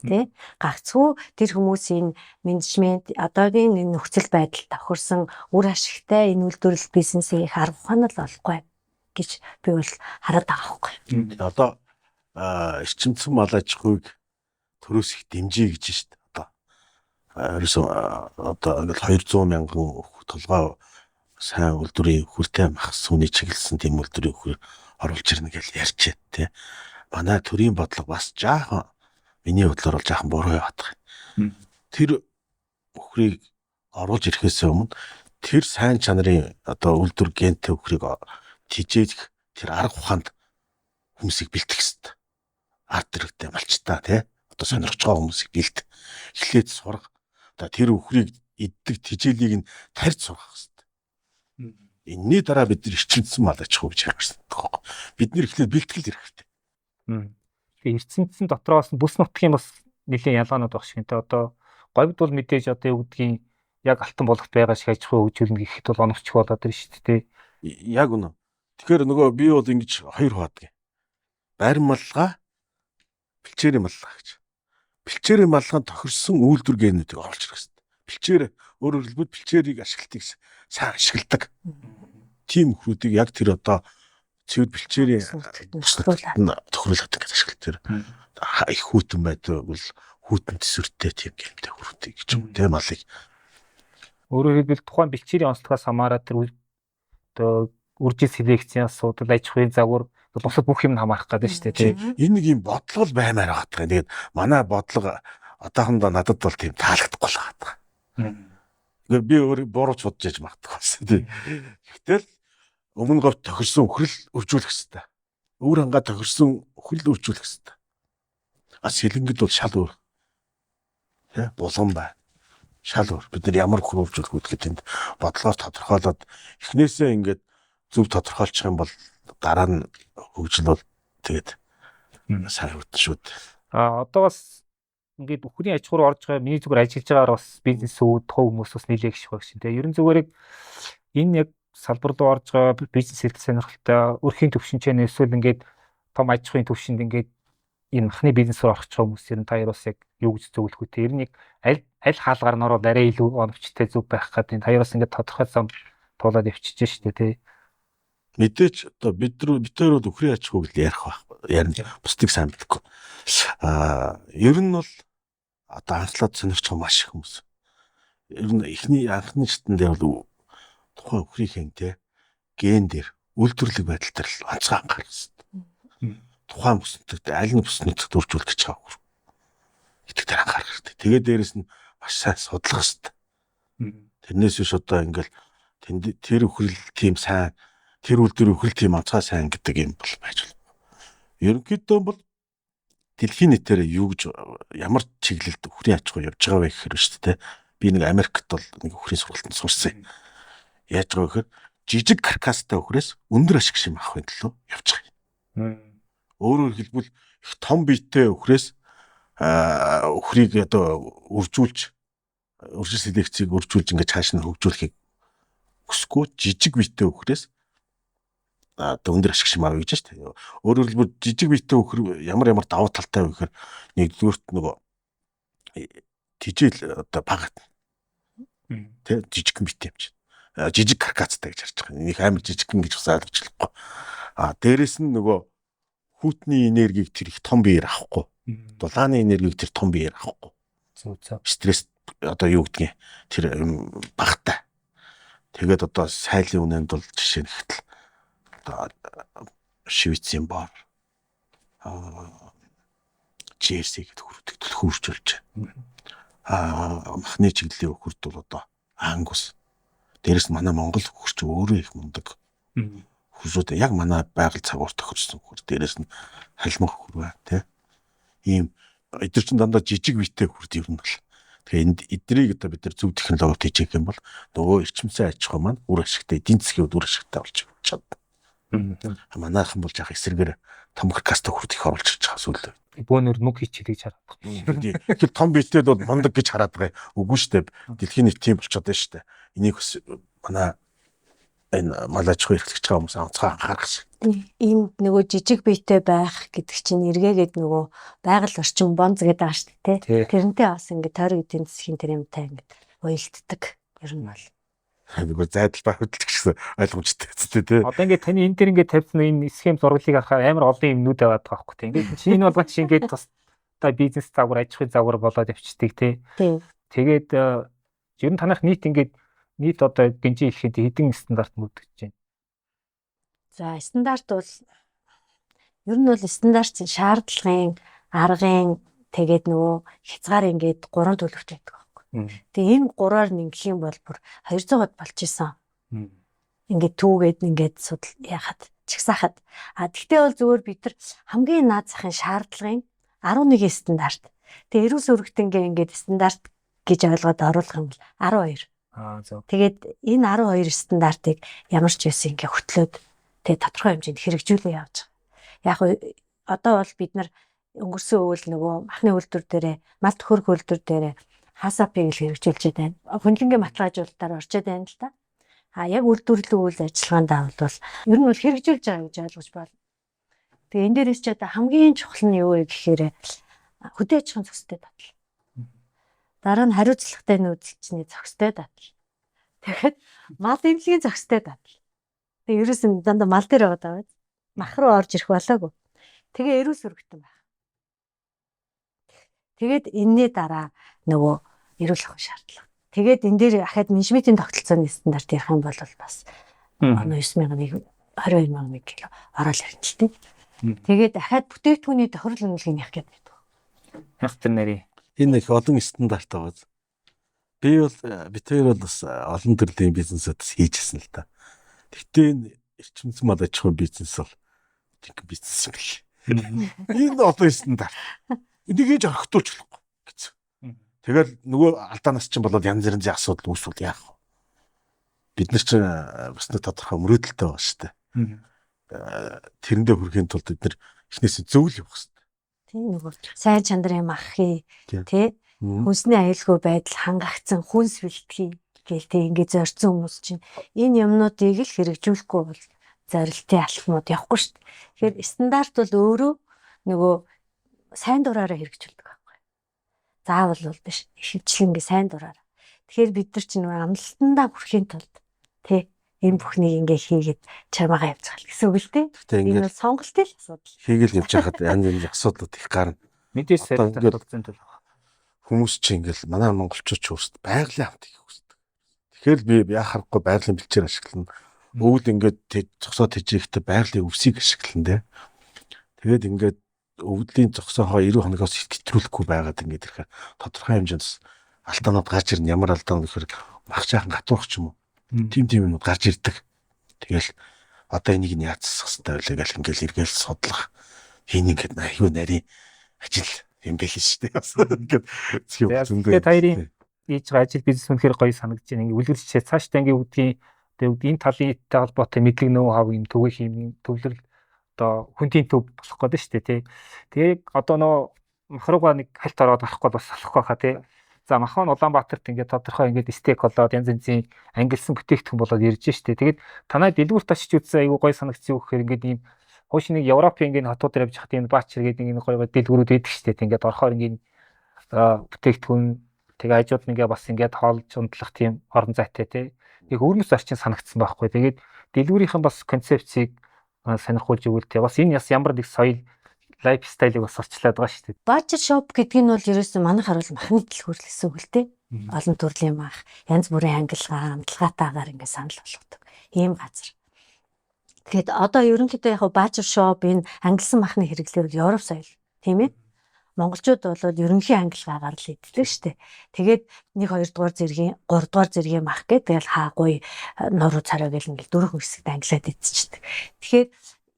Тэ гагцхүү тэр хүмүүсийн менежмент одоогийн энэ нөхцөл байдал тохирсон үр ашигтай энэ үйлдвэрлэл бизнесийн их арга ухаан л олохгүй гэж би бол хараад байгаа байхгүй. Одоо эрчимцэн мал аж ахуйг төрөөс их дэмжиж гэж шүү дээ. Ерөөсөн одоо ингээл 200 мянган толгой сайн үйлдвэрийн хүртэй махс хүний чиглэсэн тийм үйлдвэрийн хөр оруулж ирнэ гэж ярьж байна тий. Манай төрийн бодлого бас жаахан миний бодлоор бол жаахан буруу яваад байгаа. Тэр өхрийг оруулж ирэхээс өмнө тэр сайн чанарын одоо үйлдвэр гентэй өхрийг тижээх тэр арга ухаанд хүмүүсийг бэлтгэх хэрэгтэй. Ард иргэдээ малчтаа тий. Одоо сонирхож байгаа хүмүүсийг бэлт. Эхлээд сурах. Одоо тэр өхрийг иддэг тижээлийг нь тарьж сурах хэрэгтэй. Энэний дараа бид нар эрчимцэн мал аж ахуй гэж ярьж байна. Бид нэр эхлээд бэлтгэл хэрэгтэй. Эрдэнэтсэн дотроос бүс нутгийн бас нэлийн ялгаанууд багш гэнтэй одоо говьд бол мэдээж одоо юу гэдгийг яг алтан болгот байгаа шиг аж ахуй хөгжүүлнэ гэхэд бол оновчч болоод ирж шүү дээ. Яг үнэ. Тэгэхээр нөгөө би бол ингэж хоёр хаадаг. Барин маллага, бэлчээрийн маллага гэж. Бэлчээрийн маллаганд тохирсон үйлдвэр генүүдийг оруулж ирэх хэрэгтэй. Бэлчээр өөрөөр хэлбэл бэлчээрийг ашигладаг сайн ашигладаг. Тим өхрүүдийг яг тэр одоо цэвэр бэлчээрийн тохируулаад ингэж ашиглаж тэр их хүүтэн байдаг бол хүүтэн төсвөртэй тийм гэмтэй хүртээ гэж юм тийм малыг. Өөрөөр хэлбэл тухайн бэлчээрийн онцлогоос хамаарат тэр одоо үржил селекцийн асуудал аж ахуйн загвар бусад бүх юм хамаарах гэдэг шүү дээ тийм. Энэ нэг юм бодлого баймаар байгаа. Тэгээд манай бодлого одоохондоо надад бол тийм таалагдахгүй л байгаа. Ингээд би өөрөө бурууч бодож яж магадгүй тийм. Гэтэл өмнө говьд тохирсон өхрөл өржүүлэх хэрэгтэй. Өвөр хангаа тохирсон өхрөл өржүүлэх хэрэгтэй. Сэлэнгэд бол шал өөр. Тэ булган бай. Шал өөр. Бид нар ямар өхөр өржүүлэх үүдгээд тэнд бодлогоор тодорхойлоод эхнээсээ ингээд зөв тодорхойлчих юм бол дараа нь хөгжил бол тэгээд сайн хүрдэн шүү дээ. Одоо бас ингээд өхрийн аж ахуйр орж байгаа миний зүгээр ажиллаж байгаагаар бас бизнесүүд төв хүмүүс бас нэлээд их багш тийм. Ерөн зүгээр энэ яг салбар руу орж байгаа бизнес эрхлэл сонирхолтой өрхийн төвшинчээ эсвэл ингээд том аж ахуйн төвшөнд ингээд энэ махны бизнес руу орох хүмүүс ер нь та яраас яг юу гэж зөвлөх үү? Тэр нэг аль хаалгаар нь ороод арай илүү оновчтой зүг байх гэдэг энэ хоёроос ингээд тодорхой зам туулаад явчихж штэ тий. Мэдээж одоо бид хоёр бол өхрийн аж ахуйг л ярих байх. Ярина. Бусдыг сайн мэдгүй. Ер нь бол одоо анхлаад сонирч байгаа маш их хүмүүс. Ер нь эхний анхны шатнд бол тухайн өхрийнхээ те ген дээр үйлдвэрлэх байдал дээр л онцгой анхаарах хэрэгтэй. Тухайн бүснүүдэд аль нэг бүснүүдэд үржүүлдэг ч хаагүй. Итгэж дээр анхаарах хэрэгтэй. Тэгээд дээрэс нь маш сайн судлах хэрэгтэй. Тэрнээс биш одоо ингээл тэр өхрөл тийм сайн тэр үйлдвэр өхрөл тийм онцгой сайн гэдэг юм бол байж болно. Ерөнхийдөө бол дэлхийн нийтээр юу гэж ямар чиглэлд өхрийн аж ахуй явж байгаа вэ гэхээр шүү дээ. Би нэг Америкт бол нэг өхрийн сургалтанд сурсан. Яаж байгаа гэхээр жижиг каркастай өхрөөс өндөр ашиг шим авахын төлөө явж байгаа. Өөрөөр хэлбэл их том биетэй өхрөөс өхрийг одоо уржил селекцийг үржүүлж ингээд цааш нь хөгжүүлэхийг өсгөө жижиг биетэй өхрөөс одоо өндөр ашиг шим авъя гэж шүү дээ. Өөрөөр хэлбэл жижиг биетэй өхөр ямар давуу талтай вэ гэхээр нэгдүгüүрт нөгөө тижэл одоо багт тэ жижиг биетэй юм чинь. Жижиг каркастай гэж харж байгаа. Энийг амар жижигхэн гэж бас ойлгочихлохгүй. Дээрэс нь нөгөө хүйтний энергийг тэр их том биеэр авахгүй. Дулааны энергийг тэр том биеэр авахгүй. Стресс одоо юу гэдгийг тэр багтай. Тэгээд одоо сайлын үнэнд бол жишээ нь ихтэл одоо Швейцийн бор Джерси гэдэг хүрдэг төлхөржүүлж байна. Махны чиглэлийн өхөрд бол одоо Ангус. Дээрэс нь манай Монгол өхөрч өөрөө их мундаг. Хөршүүд яг манай байгаль цагуур тохирсон өхөр. Дээрэс нь халимах өхөр байна тий. Ийм эдгээр чинь дандаа жижиг биетэй өхөрд ер нь бол. Тэгэхээр эднийг одоо бид нар зөв технологиор хийх юм бол нөгөө эрчимсэн аж ахуй маань үр ашигтай, эдийн засгийн үр ашигтай болж чадна. Манайхан бол яг эсрэгээр том каркаст өхөрд их оруулж байгаа сүлд. Бөөнөр нүг хийчихээ гэж хараад байна. Тэгэхээр том биетэд бол мундаг гэж хараад байгаа. Үгүй шүү дээ. Дэлхийн нийт тийм болчиход байна шүү дээ. Энийг манай энэ малаж хөө эрхлэж байгаа хүмүүс онцгой анхаарах шиг. Ийм нөгөө жижиг биетэй байх гэдэг чинь эргээгээд нөгөө байгаль орчин бонз гэдэг байгаа шүү дээ. Тэрнтэй бас ингээд тойрог эдийн засгийн тэр юмтай ингээд уялддаг. Ер нь бол. Нөгөө зайдал байх хөдөлгч гэсэн ойлгомжтой хэвчээ тий. Одоо ингээд таны энэ төр ингээд тавьсан энэ схем зурглыг харахаар амар олон юмнууд аваад байгаа байхгүй тий. Ингээд чинь энэ бол чинь ингээд бас та бизнес загвар, аж ахуйн загвар болоод явчихдаг тий. Тэгээд ер нь танах нийт одоо гинжин хэлэхэд хэдэн стандарт мөрдөгч байна. За стандарт бол ер нь бол стандарт шаардлагын, аргын тэгээд нөгөө хязгаар ингээд 3 төлөвтэй байдаг байхгүй. Тэгээ энэ 3-аар нэглэх юм бол бүр 200-д болж исэн. Ингээд түүгээд ингээд судал яхад чагсаахад. Тэгтээ бол зөвөр бид нар хамгийн наад захын шаардлагын 11 стандарт. Тэгээ эрүүл сүргтэнгээ ингээд стандарт гэж ойлгоод оруулах юм бол 12. Тэгээд энэ 12 стандартыг ямар ч байсан ингээ хөтлөөд тэгээд тодорхой хэмжээнд хэрэгжүүлээ явж байгаа. Яг одоо бол бид нар өнгөрсөн үйл нөгөө махны үйлдвэр дээрээ, малт хөрх үйлдвэр дээрээ хасапыг л хэрэгжүүлж байна. Хөндлөнгийн баталгаажуулалтаар орчод байна л да. Яг үйлдвэрлэлийн үйл ажиллагаанд бол ер нь бол хэрэгжүүлж байгаа гэж ойлгож байна. Тэгээ энэ дээрээс ч одоо хамгийн чухал нь юу вэ гэхээр хөдөө аж ахуйн зохистой дадал. Дараа нь хариуцлагатай нүүдэлчний зохистой дадал. Тэгэхэд мал эмнэлгийн зохистой дадал. Тэгээ ерөөс нь дандаа мал дээр байгаа даа. Мах руу орж ирэх болоогүй. Тэгээ эрүүл сүргэтэн байх. Тэгээд энэний дараа нөгөө эрүүл ахуйн шаардлага. Тэгээд энэ дээр ахаад менежментийн тогтолцооны стандарт ярих юм бол бас 9,000 22,000 кг ороод ирнэ л тийм. Тэгээд дахиад бүтээгдэхүүний тохирол үнэлгээнийх гэдэг байдаг. Яг тэр нэрий. Энэ их олон стандарт байгаа. Би бол бид хоёр бол бас олон төрлийн бизнесүүд хийжсэн л та. Гэхдээ энэ эрчимсэн мал аж ахуйн бизнес бол тийм бизнес юм биш. Энэ олон стандарт. Энийг ээж орхитуулж болохгүй гэсэн. Тэгэл нөгөө алдаанаас чинь болоод янз бүрийн асуудал үүсвэл яах вэ? Бид нар чинь бас нэг тодорхой мөрөөдөлтэй байна шүү дээ. Тэрэндээ хүрэхийн тулд бид нар эхнээсээ зөвл явах хэрэгтэй. Тийм нөгөө сайн чанарын маххи тий хүнсний аюулгүй байдал хангагдсан хүнс бэлтгэе гээл тий ингээд зорьсон хүмүүс чинь энэ юмнуудыг л хэрэгжүүлэхгүй бол зорилтын алхмууд явахгүй шүү дээ. Тэгэхээр стандарт бол өөрөө нөгөө сайн дураараа хэрэгжүүлдэг байхгүй. Заавал бол биш. Ихэвчлэн ингээ сайн дураараа. Тэгэхээр бид нар чинь амлалтандаа хүрэхийн тулд тий энэ бүхнийг ингээ хийгээд чармаагаа явж байгаа гэсэн үг л тий. Гэтэ Энэ ингээд бол сонголтын л асуудал. хийгээл явж байхад янз янзын асуудлууд их гарна. Мэдээж Одоо сайтай ингээд тулцсан тул. Хүмүүс чинь ингээл манай монголчууд ч өөрсдөө байгалийн хамт хийх хүсдэг. Тэгэхээр би яхахгүй байгалийн бэлчээр ашиглана. Өвд ингээд зогсоо тэжээхдээ байгалийн өвсийг ашиглана те. Тэгээд ингээд өвдлийн зогсоохоо 90 хоногоос хэтрүүлэхгүй байгаад ингээд ирэхээр тодорхой хэмжээнд алдаанууд гарч ирнэ. Ямар алдаанууд гэхээр мах жаахан гатуурах ч юм уу. Тим юмнууд гарч ирдэг. Тэгэл одоо энийг нь яацсах хэрэгтэй байлаа гэл ингээл эргээл судлах. Хин ингээд аюу нарийн ажил юм байл шүү дээ. Ингээд зөндөө. Тэгээд хоёрын хийж байгаа ажил бизнес үнэхээр гоё санагдаж байна. Ингээ үлгэрчээ цаашдаа ингээ үүдгийн энэ талын холбоотой мэдлэг нөө хав юм түгээх юм төвлөрөл одоо хүнтийн төв болох гэдэг шүү дээ тий. Тэгээд одоо нөө махрууга нэг хальт ороод арахгүй бас алах байхаа тий. За махан Улаанбаатарт ингээд тодорхой ингээд стейк болоод янз янзын ангилсан бүтээгдэхүүн болоод ирж штэ. Тэгээд танай дэлгүүрт очиж үзсэн айгу гоё санагдсан үг гэхээр ингээд ийм хууш нэг Европын ингээд хотууд явж хахад энэ баач иргээд нэг гоё дэлгүүрүүд байдаг штэ. Ингээд орохоор ингээд бүтээгдэхүүн тэгээ ажууд нэгээ бас ингээд хоолж унтлах тийм орон зайтай тий. Нэг өвөрмөс орчин санагдсан байхгүй. Тэгээд дэлгүүрийнхэн бас концепцийг сонирхуулж өгвөл тий. Бас энэ ямар нэг соёл лайфстайлыг бас орчлоод байгаа шүү дээ. Баачар шоп гэдэг нь бол ерөөсөө манайх харуул махны дэлгүүр л гэсэн үг л дээ. Олон төрлийн мах, янз бүрийн ангилгаа, амтлагаатаагаар ингээд санал болгодог. Ийм газар. Тэгэхэд одоо ерөнхийдөө яг баачар шоп энэ ангилсан махны хэрэглээ бол Европ соёл, тийм ээ? Монголчууд бол ерөнхий ангилгаагаар л иддэг шүү дээ. Тэгээд 1 2 дугаар зэргийн 3 дугаар зэргийн мах гэдэг тэгэл хаагуй нуруу царай гэл ингээд дөрөв хэсэгт ангилаад идчихдэг. Тэгэхээр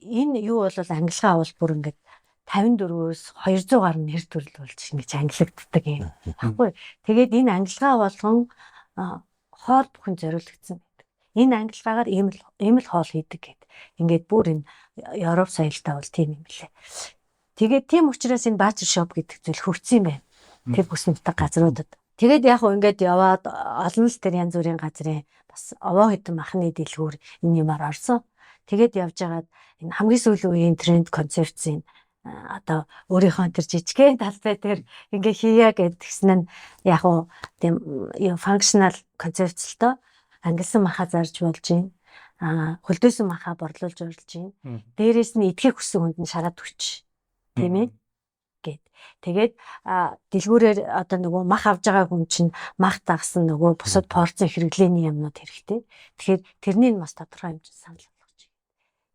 энэ юу бол ангилгаа бол бүр ингээд 54-өөс 200 гаруй нэр төрөл болж ингэж ангилагддаг юм. Баггүй. Тэгээд энэ ангилгаа болгон хоол бүхэн зориулагдсан байдаг. Энэ ангилгаагаар ийм л хоол хийдэг гэд. Ингээд бүр энэ Европ соёлтой бол тийм юм лээ. Тэгээд тийм учраас энэ баачар шоп гэдэг зүйл хөгжсөн юм байна. Тэр бүс нутаг газруудад. Тэгээд яг хөө ингээд яваад олон л тэр янз бүрийн газрын бас овоо хэдэн махны дэлгүүр энэ юмар орсон. Тэгээд явж байгаад энэ хамгийн сүүлийн үеийн тренд концепцийн одоо өөрийнхөө тэр жижигхэн талбай дээр ингээ хийя гэдгсэн нь яг уу тийм функционал концепцлтой ангилсан махаа зарж болж байна. Хөлдөөсөн махаа борлуулж болж байна. Дээрээс нь идэхийг хүссэн хүнд нь шараад өгч. Тийм ээ гэд. Тэгээд дэлгүүрээр одоо нөгөө мах авж байгаа хүн чинь мах дагсан нөгөө бусад порцийн хэрэглээний юмнууд хэрэгтэй. Тэгэхээр тэрний нь бас тодорхой хэмжээнд санал болгож байна.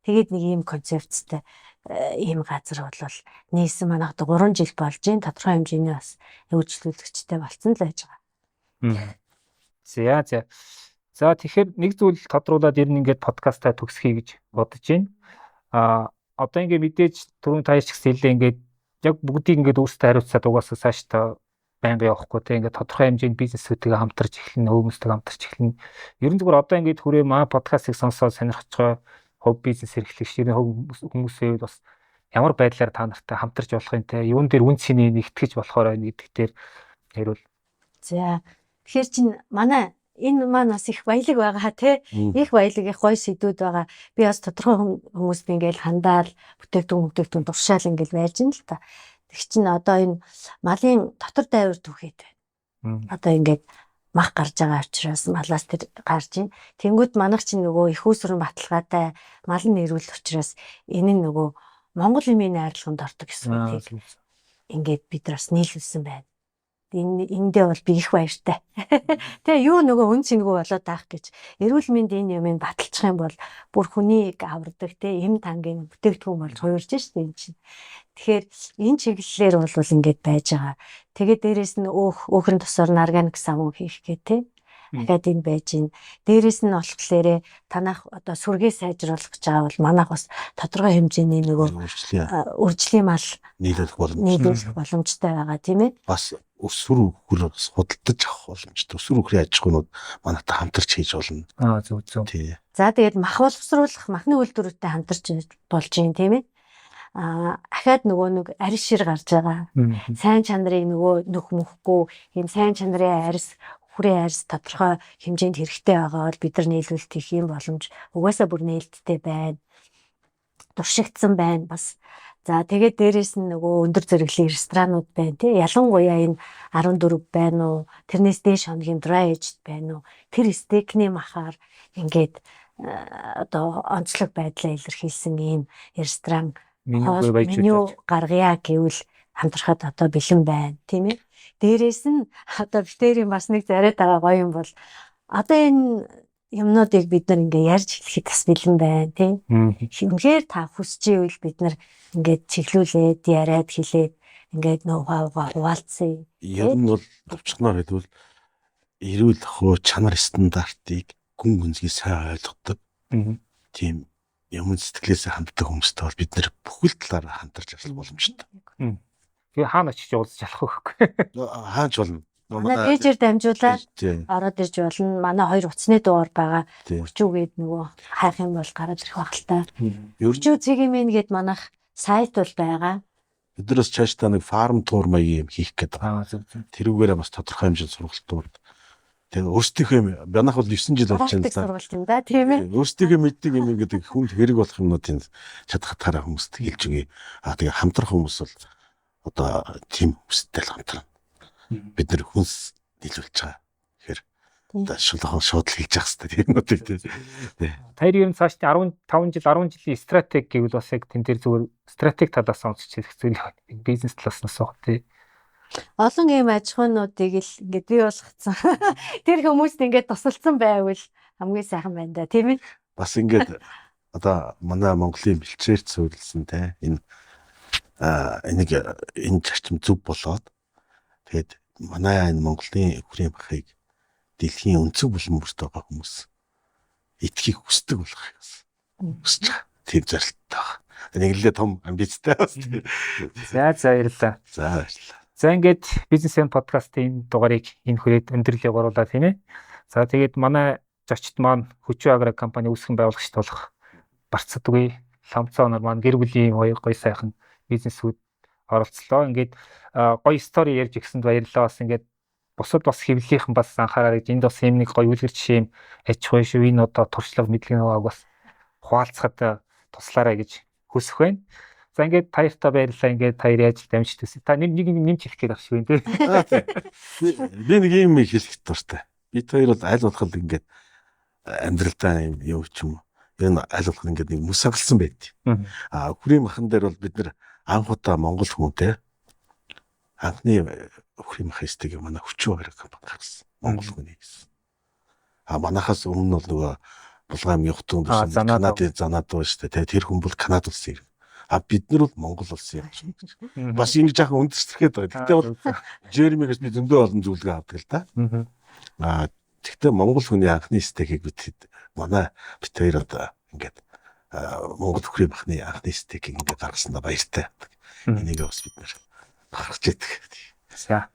Тэгээд нэг ийм концепцтэй ийм газар бол нийсэн манайх 3 жил болж байна. Тодорхой хэмжээний бас үйлчлүүлэгчтэй болцсон л байж байгаа. За. За тэгэхээр нэг зүйл тодруулаад ирнэ ингээд подкастаа төгсхий гэж бодож байна. Одоо ингээд мэдээж түрүүн таяч гэсэн хэлээ ингээд яг бүгдийг ингээд өөрсдөө хариуцаад угаасаа цаашдаа байнга явахгүй те ингээд тодорхой хэмжээнд бизнесүүдтэйгээ хамтарч эхлэнэ, хүмүүстэйгээ хамтарч эхлэнэ. Ерөн зүгээр одоо ингээд хүрээ маа подкастыг сонсоод сонирхож байгаа хувь бизнес эрхлэгч хүмүүсээ бас ямар байдлаар та нартай хамтарч болох юм те юун дээр үн цэнийг нэгтгэж болохоор байна гэдэг дээр ярил. За тэгэхээр чинь манай энэ маань бас их баялаг байгаа те их баялаг их гоё сэдвүүд байгаа. Би бас тодорхой хүмүүст ингээл хандаал бүтээгдэхүүн туршаал ингээл байж ин л та. Тэг чинь одоо энэ малын дотор дайвар түүхэд байна. Одоо ингээд мах гарч байгаа учраас малаас тэр гарч ийн. Тэнгүүд манайх чинь нөгөө их усрын баталгаатай мал нь нэрвэл учраас энэ нь нөгөө Монгол эмийн найрлаганд ордог гэсэн үг. Ингээд бид бас нийлүүлсэн байна. Эндээ бол би их баяртай. Тэгээ юу нөгөө үн цэнэгүй болоод таах гэж эрүүл мэндийн юм баталчих юм бол бүр хүнийг авардаг те эм тангийн бүтээгдэхүүн болж хуурж штэ энэ чинь. Тэгэхээр энэ чиглэлээр бол ингээд байж байгаа. Тэгээд дээрэс нь өөхрөн тосоор нь органик савн хийх гэх те. Дахиад энэ байж гин. Дээрэс нь болохоор танах одоо сүргээ сайжруулах гэж байгаа бол манайх бас тодорхой хэмжээний нөгөө үржлийн мал нийлүүлэх боломжтой байгаа тийм ээ. Бас өсвөр хөр худалдаж авах боломжтой. Өсвөр хөрийн аж ахуйнууд манайтай хамтарч хийж болно. Зөв. Тий. За тэгээд мах боловсруулах махны үйлдвэрүүдтэй хамтарч болж гин тийм ээ. Ахаад нөгөө нэг арьс шир гарч байгаа. Сайн чанарыг нөгөө нөх мөхгүй ийм сайн чанарын арьс хүрээ арьс тодорхой хэмжээнд хэрэгтэй байгаа бол бид нар нийлүүлэлт хийх юм боломж угаасаа бүр нээлттэй байна. Туршигдсан байна бас. За тэгээд дээрэс нь нөгөө өндөр зэрэглэлийн ресторанууд байна тий. Ялангуяа энэ 14 байна уу? Тэрнээс дээш хоногийн dry aged байна уу? Тэр стейкний махаар ингээд одоо онцлог байдлаа илэрхийлсэн ийм ресторан меню гаргая гэвэл хамтрахад одоо бэлэн байна тийм ээ. Дээрээс нь одоо битэрийн бас нэг зарайд байгаа гоё юм бол одоо энэ юмнуудыг бид нар ингээ ярьж хэлэхэд бас бэлэн байна тийм. Үнэхээр та хүсчихвэл бид нар ингээд чиглүүлээд яриад хэлээд ингээд ноу-хаугаа хуваалцъя. Ер нь бол товчхоноор хэлбэл эрүүл хөө чанар стандартыг гүн гүнзгий сайн ойлгодог. Тийм юм сэтгэлээсээ ханддаг хүмүүстэй бол бид нэр бүхэл талаараа хамтарч ажиллах боломжтой. Тэгээ хаана очиж уулзах болохгүй. Хаач болно. Манай пэйжээр дамжуулаад ороод ирж болно. Манай 2 утасны дугаар байгаа. Өчүүгээд нөгөө хайх юм бол гараад ирэх байх л та. Өчүү CGM гээд манайх сайт бол байгаа. Биднээс цаашдаа нэг фарм тур маягийн юм хийх гээд байгаа. Тэрүүгээрээ бас тодорхой хэмжээнд сургалтууд. Тэгээ өөрсдийнхөө манайх бол 9 жил болж байна. Сургалт юм да тийм ээ. Өөрсдийнхөө мэддэг юм гэдэг хүнд хэрэг болох юмнуудын чадхатаараа хүмүүст хэлж өгье. Тэгээ хамтрах хүмүүс бол одоо тийм хүмүүстэй л хамтрана. Бид нэр хүнс нийлүүлж байгаа. Тэгэхээр одоо шууд хэлж явах хэрэгтэй тийм үү тийм. Таяр ер нь цаашдын 15 жил 10 жилийн стратеги гэвэл бас яг тэн дээр зүгээр стратеги талаас нь үзэж хэлэх зүйл бизнес талаас нь суух тийм. Олон ийм аж ахуйнуудыг л ингээд бий болгоцсон. Тэр хүмүүст ингээд тусалсан байвал хамгийн сайхан байна да тийм ээ. Бас ингээд одоо манай Монголын бэлчээр зөвлөсөн те энэ энэ зарчим зөв болоод тэгээд манай энэ Монголын хүрээ бахыг дэлхийн өнцөг булан бүрт байгаа хүмүүс итгэхийг хүсдэг болох юм. Хүсэж байгаа. Тийм зорилттой байгаа. Нэг л том амбицтай бас. За баярлалаа. За баярлалаа. За ингээд бизнес эн подкастын дугаарыг энэ хүрээд өндөрлөе гуруулаа тийм ээ. За тэгээд манай зочид маань Хүчүү агро компани үүсгэн байгуулагчд болох Барцад үгүй Ламцаа нар маань гэр бүлийн гоё сайхан бизнесүүд оролцлоо. Ингээд гоё стори ярьж өгсөнд баярлалаа. Бас ингээд бусад бас хэвлэлийнхэн бас анхаарал энд бас юм нэг гоё үлгэр жишээ юм аж ахуй шүү. Энэ одоо туршлага мэдлэг нугааг бас хуваалцахад туслаарай гэж хүсэх байна. За ингээд таяртаа баярлалаа. Ингээд таяр яаж дамжиж төсөө. Та нэг нэмж хэлэх гээд багш юу юм те. Би нэг юм хэлэх дуртай. Бид хоёр бол аль болох ингээд амьдралдаа юм ч юм уу. Энэ аль болох ингээд нэг мөс агалсан байд. Хүрээ махан дээр бол бид нэр анхудаа Монгол хүнтэй анхны хүрээ махан стыг манай Хүчүү агро компани гаргасан. Монгол хүний гэсэн. Манахаас өмнө бол нөгөө Булгамын хотын Канадын занаад байна шүү дээ. Тэр хүн бол Канад улсын иргэн. Бид нар бол Монгол улсын иргэн. Бас ингэ жаахан өндөрсөхэд байгаа. Гэхдээ бол Жермигээс би зөндөө олон зүйлгээ авдаг л да. Гэхдээ Монгол хүний анхны стейкийг бид манай бит хоёр одоо ингээд Монгол хүрээ махны анхны стейкийг ингээд гаргаснаа баяртай. Энийг бас бид нар гаргаж яддаг. За.